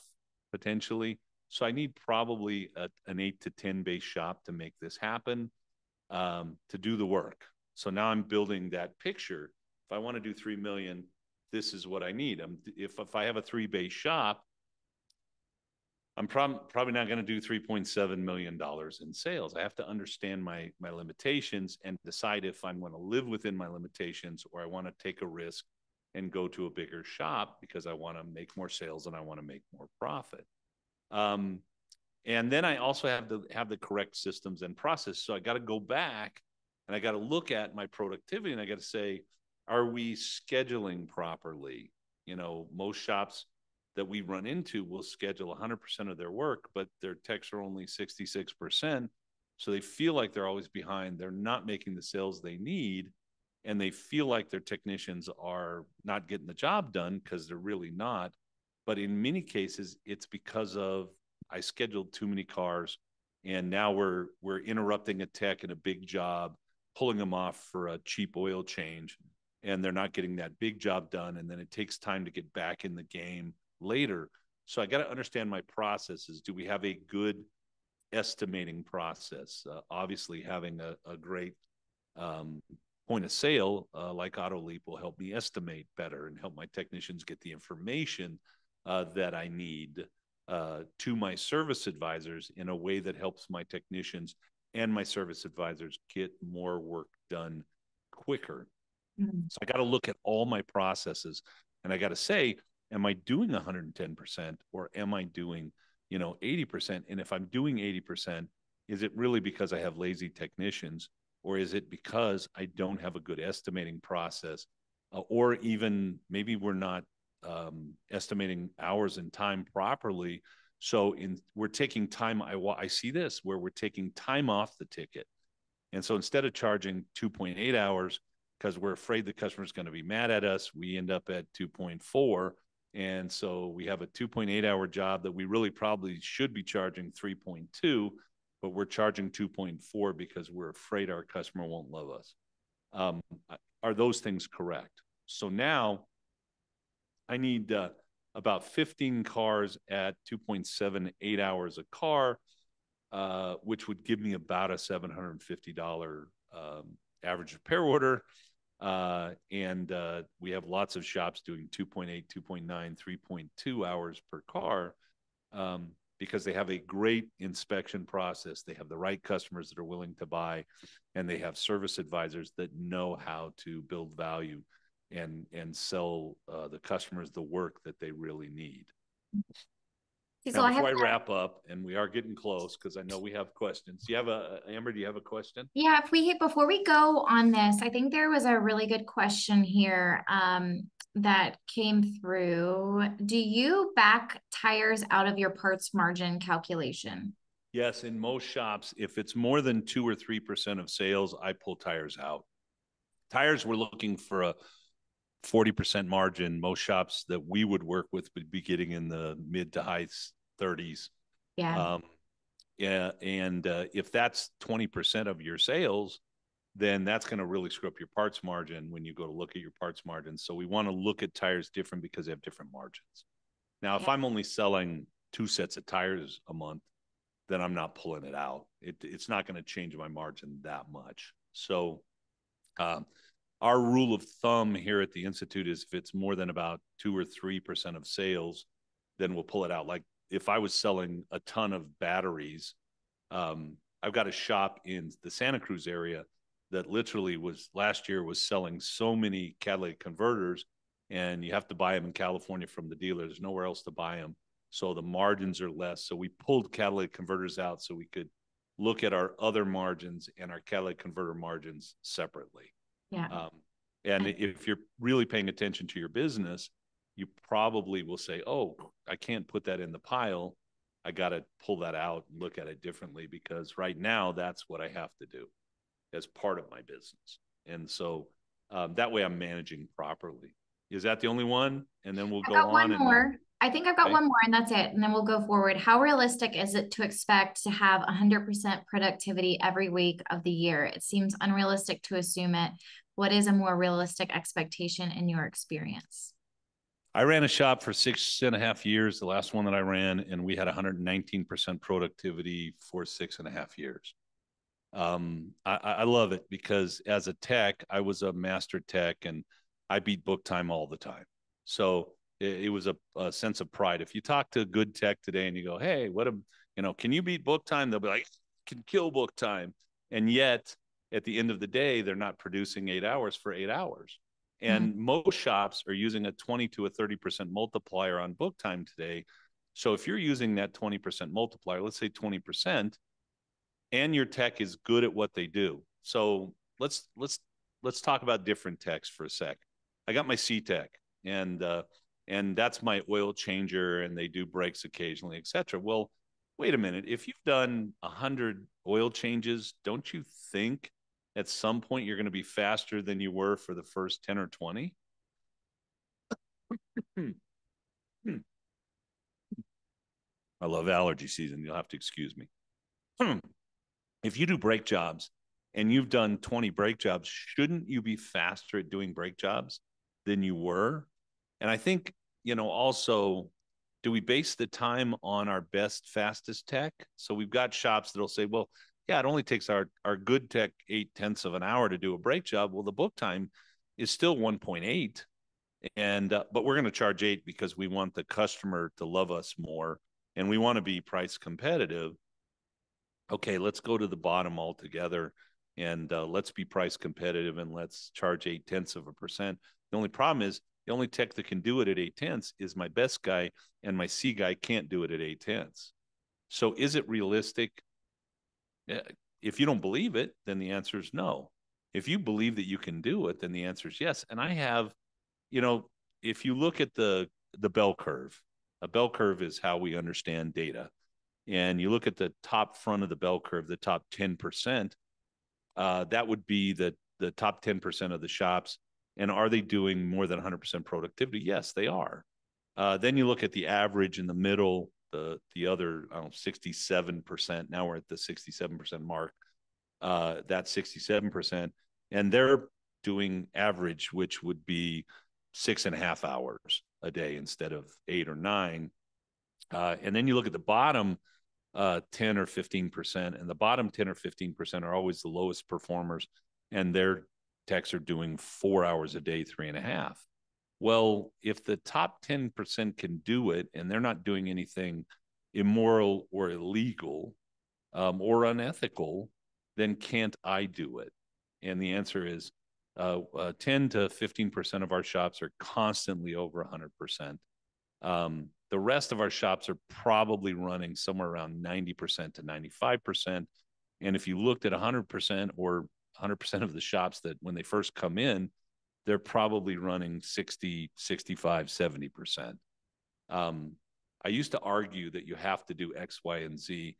potentially. So I need probably an 8 to 10 bay shop to make this happen, to do the work. So now I'm building that picture. If I want to do 3 million, this is what I need. If I have a 3 bay shop, I'm probably not going to do $3.7 million in sales. I have to understand my limitations and decide if I'm going to live within my limitations or I want to take a risk and go to a bigger shop because I want to make more sales and I want to make more profit. And then I also have to have the correct systems and process. So I got to go back and I got to look at my productivity and I got to say, are we scheduling properly? Most shops that we run into will schedule 100% of their work, but their techs are only 66%. So they feel like they're always behind. They're not making the sales they need. And they feel like their technicians are not getting the job done because they're really not. But in many cases, it's because of I scheduled too many cars and now we're interrupting a tech in a big job, pulling them off for a cheap oil change, and they're not getting that big job done. And then it takes time to get back in the game later. So I got to understand my processes. Do we have a good estimating process? Obviously, having a great point of sale like Autoleap will help me estimate better and help my technicians get the information that I need to my service advisors in a way that helps my technicians and my service advisors get more work done quicker. Mm-hmm. So I got to look at all my processes and I got to say, am I doing 110% or am I doing, 80%? And if I'm doing 80%, is it really because I have lazy technicians or is it because I don't have a good estimating process? Or even maybe we're not estimating hours and time properly. So we're taking time. I see this where we're taking time off the ticket. And so instead of charging 2.8 hours, because we're afraid the customer's going to be mad at us, we end up at 2.4. And so we have a 2.8 hour job that we really probably should be charging 3.2, but we're charging 2.4 because we're afraid our customer won't love us. Are those things correct? So now I need about 15 cars at 2.78 hours a car, which would give me about a $750 average repair order. And we have lots of shops doing 2.8, 2.9, 3.2 hours per car because they have a great inspection process. They have the right customers that are willing to buy, and they have service advisors that know how to build value and sell the customers the work that they really need. Cecil, Now, I have before I wrap up, and we are getting close because I know we have questions. Do you have Amber, do you have a question? Yeah, if we before we go on this, I think there was a really good question here that came through. Do you back tires out of your parts margin calculation? Yes, in most shops, if it's more than 2 or 3% of sales, I pull tires out. Tires, we're looking for a 40% margin. Most shops that we would work with would be getting in the mid to high 30s. Yeah, Um, yeah, and if that's 20% of your sales, then that's going to really screw up your parts margin when you go to look at your parts margin. So we want to look at tires different because they have different margins. Now, if yeah, I'm only selling 2 sets of tires a month, then I'm not pulling it out. It's not going to change my margin that much. So um, our rule of thumb here at the Institute is if it's more than about 2 or 3% of sales, then we'll pull it out. Like if I was selling a ton of batteries, I've got a shop in the Santa Cruz area that literally was last year was selling so many catalytic converters, and you have to buy them in California from the dealer. There's nowhere else to buy them. So the margins are less. So we pulled catalytic converters out so we could look at our other margins and our catalytic converter margins separately. yeah. Um, and if you're really paying attention to your business, you probably will say, oh, I can't put that in the pile. I got to pull that out and look at it differently because right now that's what I have to do as part of my business. And so that way I'm managing properly. Is that the only one? And then we'll I've go got on one and more. I think I've got okay. one more and that's it. And then we'll go forward. How realistic is it to expect to have 100% productivity every week of the year? It seems unrealistic to assume it. What is a more realistic expectation in your experience? I ran a shop for 6.5 years, the last one that I ran, and we had 119% productivity for 6.5 years. I love it because as a tech, I was a master tech and I beat book time all the time. So it was a sense of pride. If you talk to a good tech today and you go, hey, can you beat book time? They'll be like, can kill book time. And yet at the end of the day, they're not producing 8 hours for 8 hours. Mhm. And most shops are using a 20 to a 30% multiplier on book time today. So if you're using that 20% multiplier, let's say 20%, and your tech is good at what they do. So let's talk about different techs for a sec. I got my C tech, and that's my oil changer, and they do brakes occasionally, etc. Well, wait a minute. If you've done 100 oil changes, don't you think at some point you're going to be faster than you were for the first 10 or 20? I love allergy season. You'll have to excuse me. If you do brake jobs and you've done 20 brake jobs, shouldn't you be faster at doing brake jobs than you were? And I think, also, do we base the time on our best, fastest tech? So we've got shops that'll say, well, yeah, it only takes our good tech 8/10 of an hour to do a brake job. Well, the book time is still 1.8. And, but we're going to charge 8 because we want the customer to love us more and we want to be price competitive. Okay, let's go to the bottom altogether and let's be price competitive and let's charge 0.8%. The only problem is the only tech that can do it at 0.8 is my best guy, and my C guy can't do it at 0.8. So is it realistic? If you don't believe it, then the answer is no. If you believe that you can do it, then the answer is yes. And I have, you know, if you look at the bell curve, a bell curve is how we understand data, and you look at the top front of the bell curve, the top 10%, that would be the top 10% of the shops. And are they doing more than 100% productivity? Yes, they are. Then you look at the average in the middle, the other 67%. Now we're at the 67% mark. That's 67%, and they're doing average, which would be 6.5 hours a day instead of 8 or 9. And then you look at the bottom 10 or 15%, and the bottom 10 or 15% are always the lowest performers, and their techs are doing 4 hours a day, 3.5. Well, if the top 10% can do it and they're not doing anything immoral or illegal or unethical, then can't I do it? And the answer is 10 to 15% of our shops are constantly over 100%. The rest of our shops are probably running somewhere around 90% to 95%. And if you looked at 100% or 100% of the shops that when they first come in, they're probably running 60, 65, 70%. I used to argue that you have to do X, Y, and Z.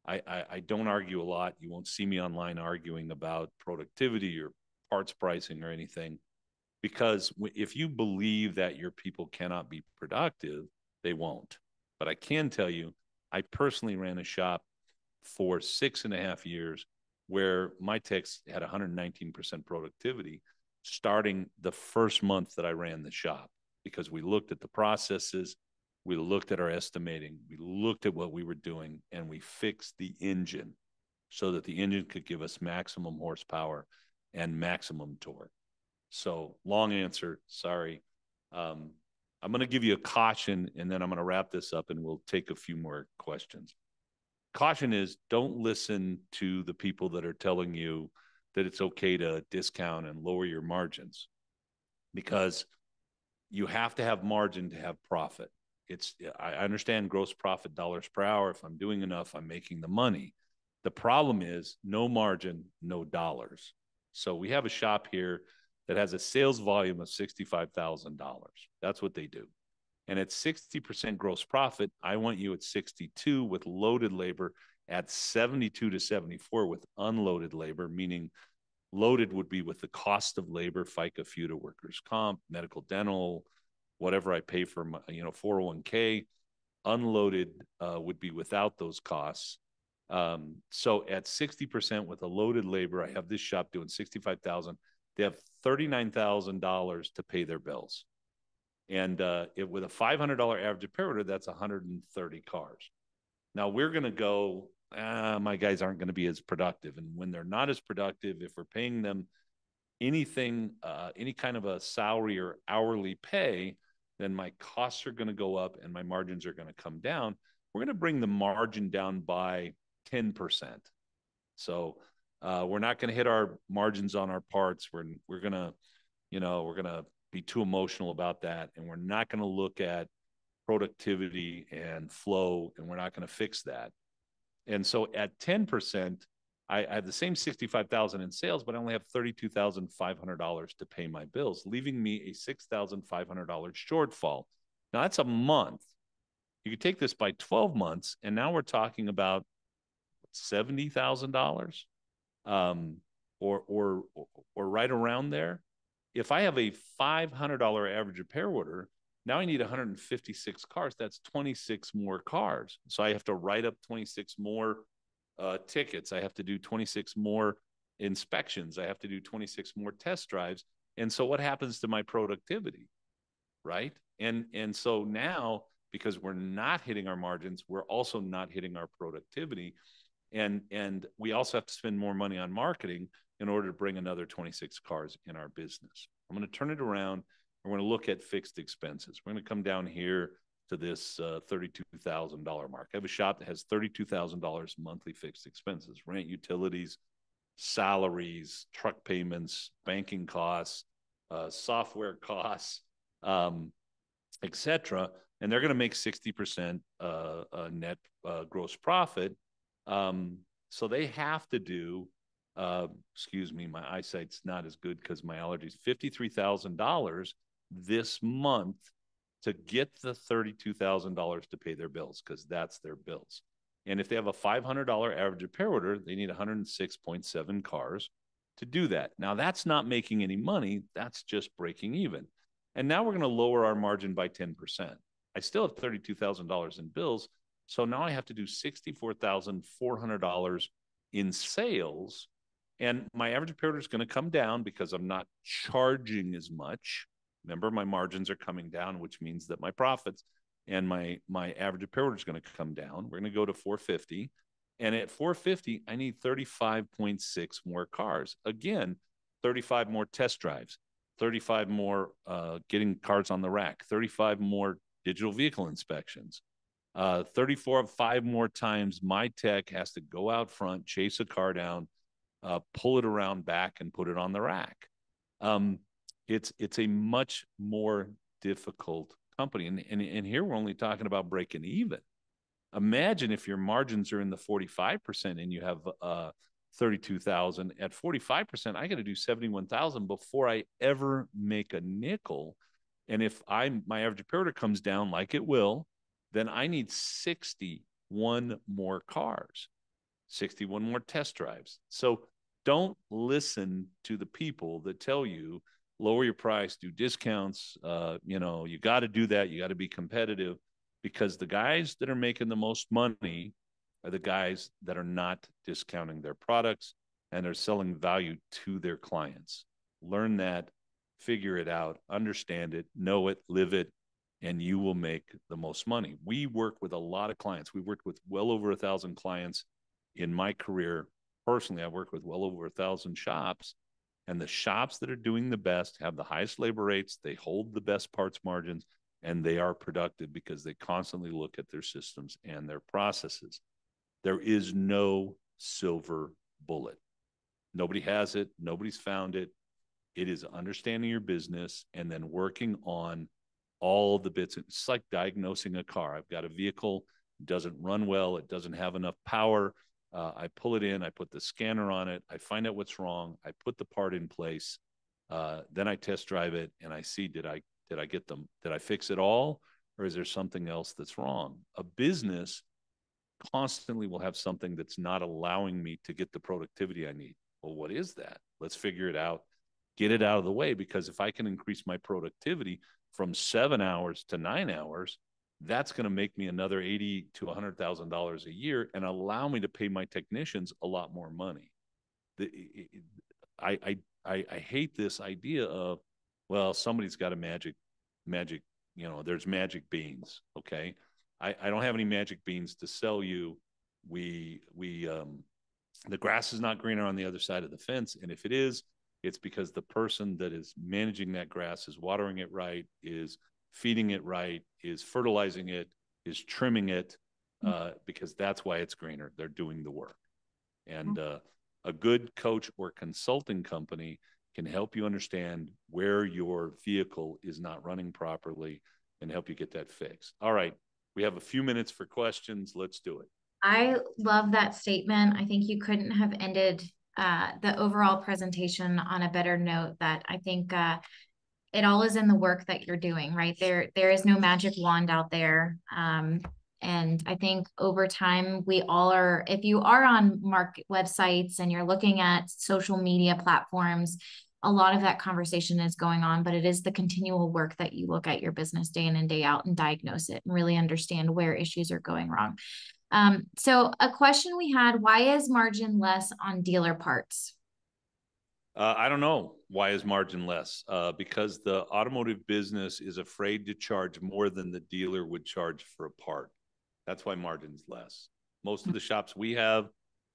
I don't argue a lot. You won't see me online arguing about productivity or parts pricing or anything, because if you believe that your people cannot be productive, they won't. But I can tell you, I personally ran a shop for 6.5 years where my techs had 119% productivity starting the first month that I ran the shop, because we looked at the processes, we looked at our estimating, we looked at what we were doing, and we fixed the engine so that the engine could give us maximum horsepower and maximum torque. So long answer, sorry. I'm going to give you a caution, and then I'm going to wrap this up and we'll take a few more questions. Caution is, don't listen to the people that are telling you that it's okay to discount and lower your margins, because you have to have margin to have profit. I understand gross profit dollars per hour. If I'm doing enough, I'm making the money. The problem is no margin, no dollars. So we have a shop here that has a sales volume of $65,000. That's what they do. And at 60% gross profit, I want you at 62 with loaded labor, at 72 to 74 with unloaded labor, meaning loaded would be with the cost of labor, FICA, FUTA, workers' comp, medical, dental, whatever I pay for my, 401k. Unloaded would be without those costs. So at 60% with a loaded labor, I have this shop doing 65,000. They have $39,000 to pay their bills. And with a $500 average repair order, that's 130 cars. Now we're going to go, my guys aren't going to be as productive. And when they're not as productive, if we're paying them anything, any kind of a salary or hourly pay, then my costs are going to go up and my margins are going to come down. We're going to bring the margin down by 10%. So we're not going to hit our margins on our parts. We're going to be too emotional about that. And we're not going to look at productivity and flow, and we're not going to fix that. And so at 10%, I have the same 65,000 in sales, but I only have $32,500 to pay my bills, leaving me a $6,500 shortfall. Now that's a month. You could take this by 12 months, and now we're talking about $70,000, or right around there. If I have a $500 average repair order, now I need 156 cars. That's 26 more cars. So I have to write up 26 more tickets. I have to do 26 more inspections. I have to do 26 more test drives. And so what happens to my productivity, right? And so now, because we're not hitting our margins, we're also not hitting our productivity. And we also have to spend more money on marketing in order to bring another 26 cars in our business. I'm going to turn it around. We're going to look at fixed expenses. We're going to come down here to this $32,000 mark. I have a shop that has $32,000 monthly fixed expenses: rent, utilities, salaries, truck payments, banking costs, software costs, etc. And they're going to make 60% net gross profit. So they have to do, excuse me, my eyesight's not as good because my allergies, $53,000 this month to get the $32,000 to pay their bills, because that's their bills. And if they have a $500 average repair order, they need 106.7 cars to do that. Now, that's not making any money. That's just breaking even. And now we're going to lower our margin by 10%. I still have $32,000 in bills. So now I have to do $64,400 in sales. And my average repair order is going to come down because I'm not charging as much. Remember, my margins are coming down, which means that my profits and my average repair order is going to come down. We're going to go to 450. And at 450, I need 35.6 more cars. Again, 35 more test drives, 35 more getting cars on the rack, 35 more digital vehicle inspections, 5 more times my tech has to go out front, chase a car down, pull it around back, and put it on the rack. It's a much more difficult company. And here we're only talking about breaking even. Imagine if your margins are in the 45% and you have 32,000 at 45%, I got to do 71,000 before I ever make a nickel. And if my average repair order comes down like it will, then I need 61 more cars, 61 more test drives. So don't listen to the people that tell you lower your price, do discounts. You got to do that. You got to be competitive, because the guys that are making the most money are the guys that are not discounting their products and are selling value to their clients. Learn that, figure it out, understand it, know it, live it, and you will make the most money. We work with a lot of clients. We worked with well over 1,000 clients in my career. Personally, I work with well over 1,000 shops, and the shops that are doing the best have the highest labor rates. They hold the best parts margins, and they are productive because they constantly look at their systems and their processes. There is no silver bullet. Nobody has it. Nobody's found it. It is understanding your business and then working on all the bits. It's like diagnosing a car. I've got a vehicle, it doesn't run well, it doesn't have enough power. I pull it in, I put the scanner on it, I find out what's wrong, I put the part in place, then I test drive it, and I see, did I get them? Did I fix it all, or is there something else that's wrong? A business constantly will have something that's not allowing me to get the productivity I need. Well, what is that? Let's figure it out, get it out of the way, because if I can increase my productivity from 7 hours to 9 hours, that's going to make me another $80,000 to $100,000 a year and allow me to pay my technicians a lot more money. I hate this idea of, well, somebody's got a magic, there's magic beans. Okay. I don't have any magic beans to sell you. The grass is not greener on the other side of the fence. And if it is, it's because the person that is managing that grass is watering it right, is feeding it right, is fertilizing it, is trimming it, because that's why it's greener. They're doing the work. And a good coach or consulting company can help you understand where your vehicle is not running properly and help you get that fixed. All right. We have a few minutes for questions. Let's do it. I love that statement. I think you couldn't have ended the overall presentation on a better note. That I think it all is in the work that you're doing, right? There is no magic wand out there. And I think over time, we all are, if you are on market websites and you're looking at social media platforms, a lot of that conversation is going on, but it is the continual work that you look at your business day in and day out and diagnose it and really understand where issues are going wrong. So a question we had, why is margin less on dealer parts? I don't know. Why is margin less? Because the automotive business is afraid to charge more than the dealer would charge for a part. That's why margin's less. Most of the shops we have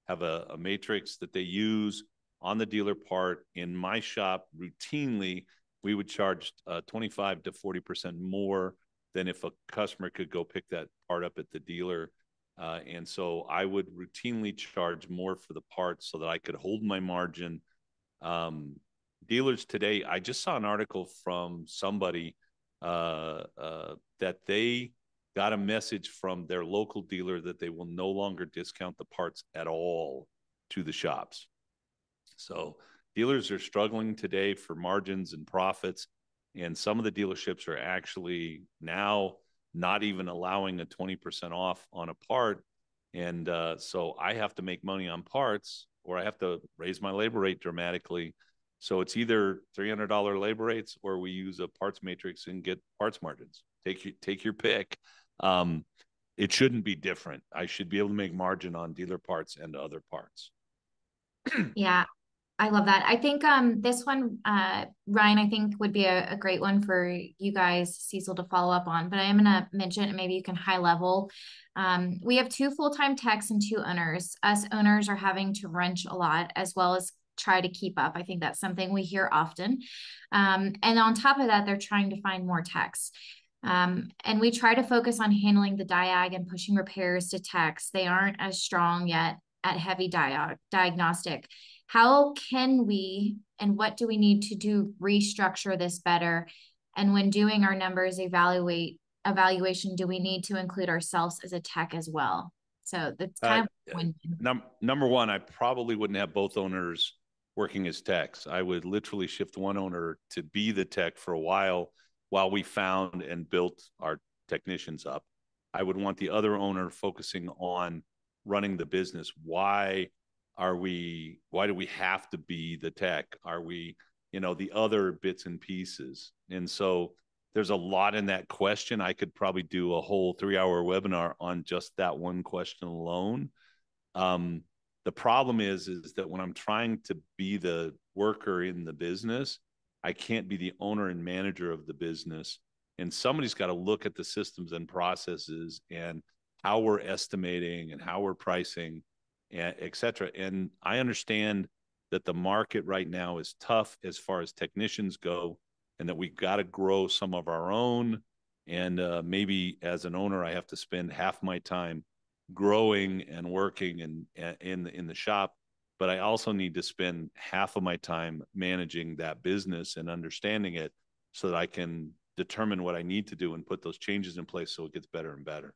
a matrix that they use on the dealer part. In my shop, routinely, we would charge 25 to 40% more than if a customer could go pick that part up at the dealer. And so I would routinely charge more for the parts so that I could hold my margin. Dealers today, I just saw an article from somebody that they got a message from their local dealer that they will no longer discount the parts at all to the shops. So dealers are struggling today for margins and profits, and some of the dealerships are actually now not even allowing a 20% off on a part. And so I have to make money on parts, or I have to raise my labor rate dramatically. So it's either $300 labor rates, or we use a parts matrix and get parts margins. Take your pick. It shouldn't be different. I should be able to make margin on dealer parts and other parts. Yeah, I love that. I think this one, Ryan, I think would be a great one for you guys, Cecil, to follow up on. But I am going to mention, and maybe you can high level. We have 2 full-time techs and 2 owners. Us owners are having to wrench a lot, as well as try to keep up. I think that's something we hear often. And on top of that, they're trying to find more techs. And we try to focus on handling the diag and pushing repairs to techs. They aren't as strong yet at heavy diagnostic. How can we, and what do we need to do, restructure this better And when doing our numbers evaluation, do we need to include ourselves as a tech as well? So that's Uh, kind of win-win. Number one, I probably wouldn't have both owners working as techs. I would literally shift one owner to be the tech for a while we found and built our technicians up. I would want the other owner focusing on running the business. Why do we have to be the tech? Are we, the other bits and pieces? And so there's a lot in that question. I could probably do a whole 3-hour webinar on just that one question alone. Um, the problem is that when I'm trying to be the worker in the business, I can't be the owner and manager of the business. And somebody's got to look at the systems and processes and how we're estimating and how we're pricing, and et cetera. And I understand that the market right now is tough as far as technicians go, and that we've got to grow some of our own. And maybe as an owner, I have to spend half my time growing and working in the shop, but I also need to spend half of my time managing that business and understanding it so that I can determine what I need to do and put those changes in place so it gets better and better.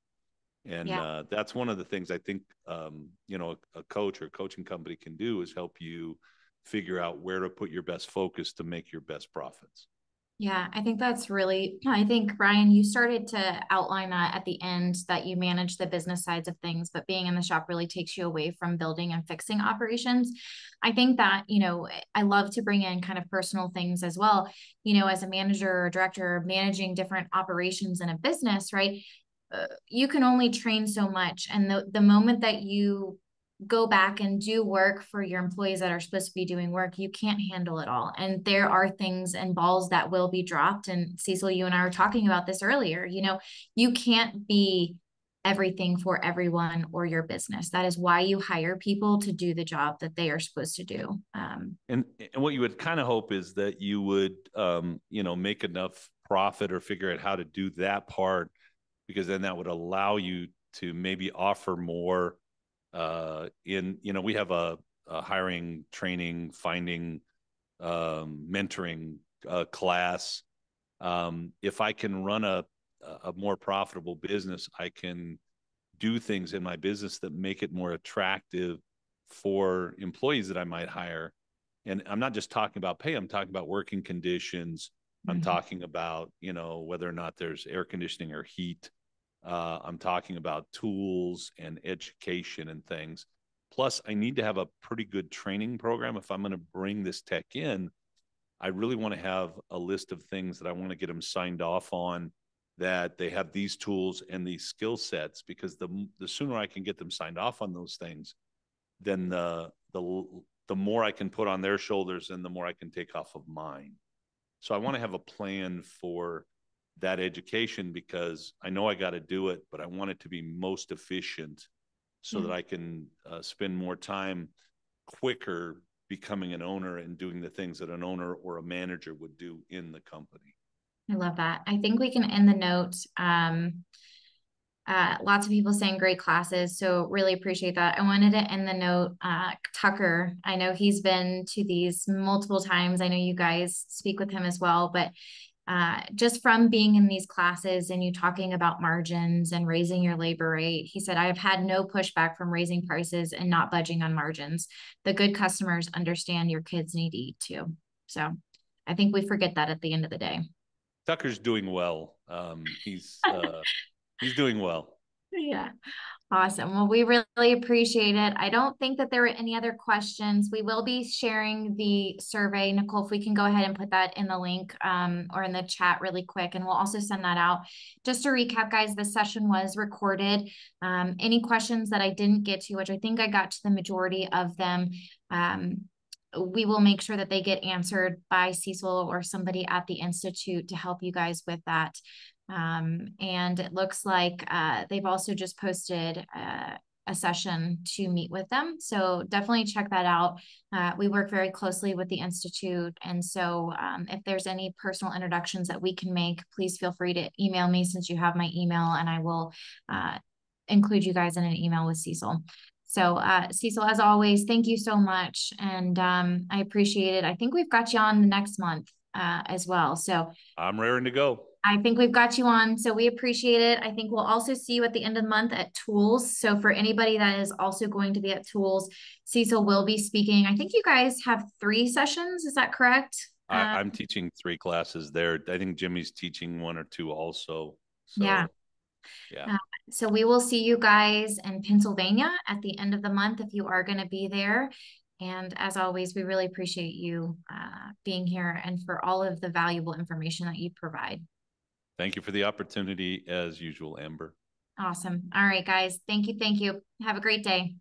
And Yeah. that's one of the things I think a coach or a coaching company can do is help you figure out where to put your best focus to make your best profits. Yeah, I think, Ryan, you started to outline that at the end, that you manage the business sides of things, but being in the shop really takes you away from building and fixing operations. I think that, I love to bring in kind of personal things as well, as a manager or director managing different operations in a business, right? You can only train so much. And the moment that you go back and do work for your employees that are supposed to be doing work, you can't handle it all. And there are things and balls that will be dropped. And Cecil, you and I were talking about this earlier. You can't be everything for everyone or your business. That is why you hire people to do the job that they are supposed to do. And what you would kind of hope is that you would, make enough profit or figure out how to do that part, because then that would allow you to maybe offer more. We have a hiring, training, finding, mentoring class. If I can run a more profitable business, I can do things in my business that make it more attractive for employees that I might hire. And I'm not just talking about pay, I'm talking about working conditions. I'm Mhm. talking about, whether or not there's air conditioning or heat. I'm talking about tools and education and things. Plus, I need to have a pretty good training program. If I'm going to bring this tech in, I really want to have a list of things that I want to get them signed off on, that they have these tools and these skill sets, because the sooner I can get them signed off on those things, then the more I can put on their shoulders and the more I can take off of mine. So I want to have a plan for that education, because I know I got to do it, but I want it to be most efficient so Yeah. that I can spend more time quicker becoming an owner and doing the things that an owner or a manager would do in the company. I love that. I think we can end the note. Lots of people saying great classes, so really appreciate that. I wanted to end the note. Tucker, I know he's been to these multiple times. I know you guys speak with him as well, but just from being in these classes and you talking about margins and raising your labor rate, he said, I have had no pushback from raising prices and not budging on margins. The good customers understand your kids need to eat too. So I think we forget that at the end of the day. Tucker's doing well. He's doing well. Yeah. Awesome. Well, we really appreciate it. I don't think that there were any other questions. We will be sharing the survey. Nicole, if we can go ahead and put that in the link or in the chat really quick, and we'll also send that out. Just to recap, guys, this session was recorded. Any questions that I didn't get to, which I think I got to the majority of them, we will make sure that they get answered by Cecil or somebody at the Institute to help you guys with that. And it looks like they've also just posted a session to meet with them. So definitely check that out. We work very closely with the Institute. And so if there's any personal introductions that we can make, please feel free to email me, since you have my email, and I will include you guys in an email with Cecil. So Cecil, as always, thank you so much. And I appreciate it. I think we've got you on the next month. as well. So I'm raring to go. I think we've got you on. So we appreciate it. I think we'll also see you at the end of the month at Tools. So for anybody that is also going to be at Tools, Cecil will be speaking. I think you guys have 3 sessions. Is that correct? I'm teaching 3 classes there. I think Jimmy's teaching 1 or 2 also. Yeah. So, yeah. So we will see you guys in Pennsylvania at the end of the month if you are going to be there. And as always, we really appreciate you being here and for all of the valuable information that you provide. Thank you for the opportunity as usual, Amber. Awesome. All right, guys. Thank you. Thank you. Have a great day.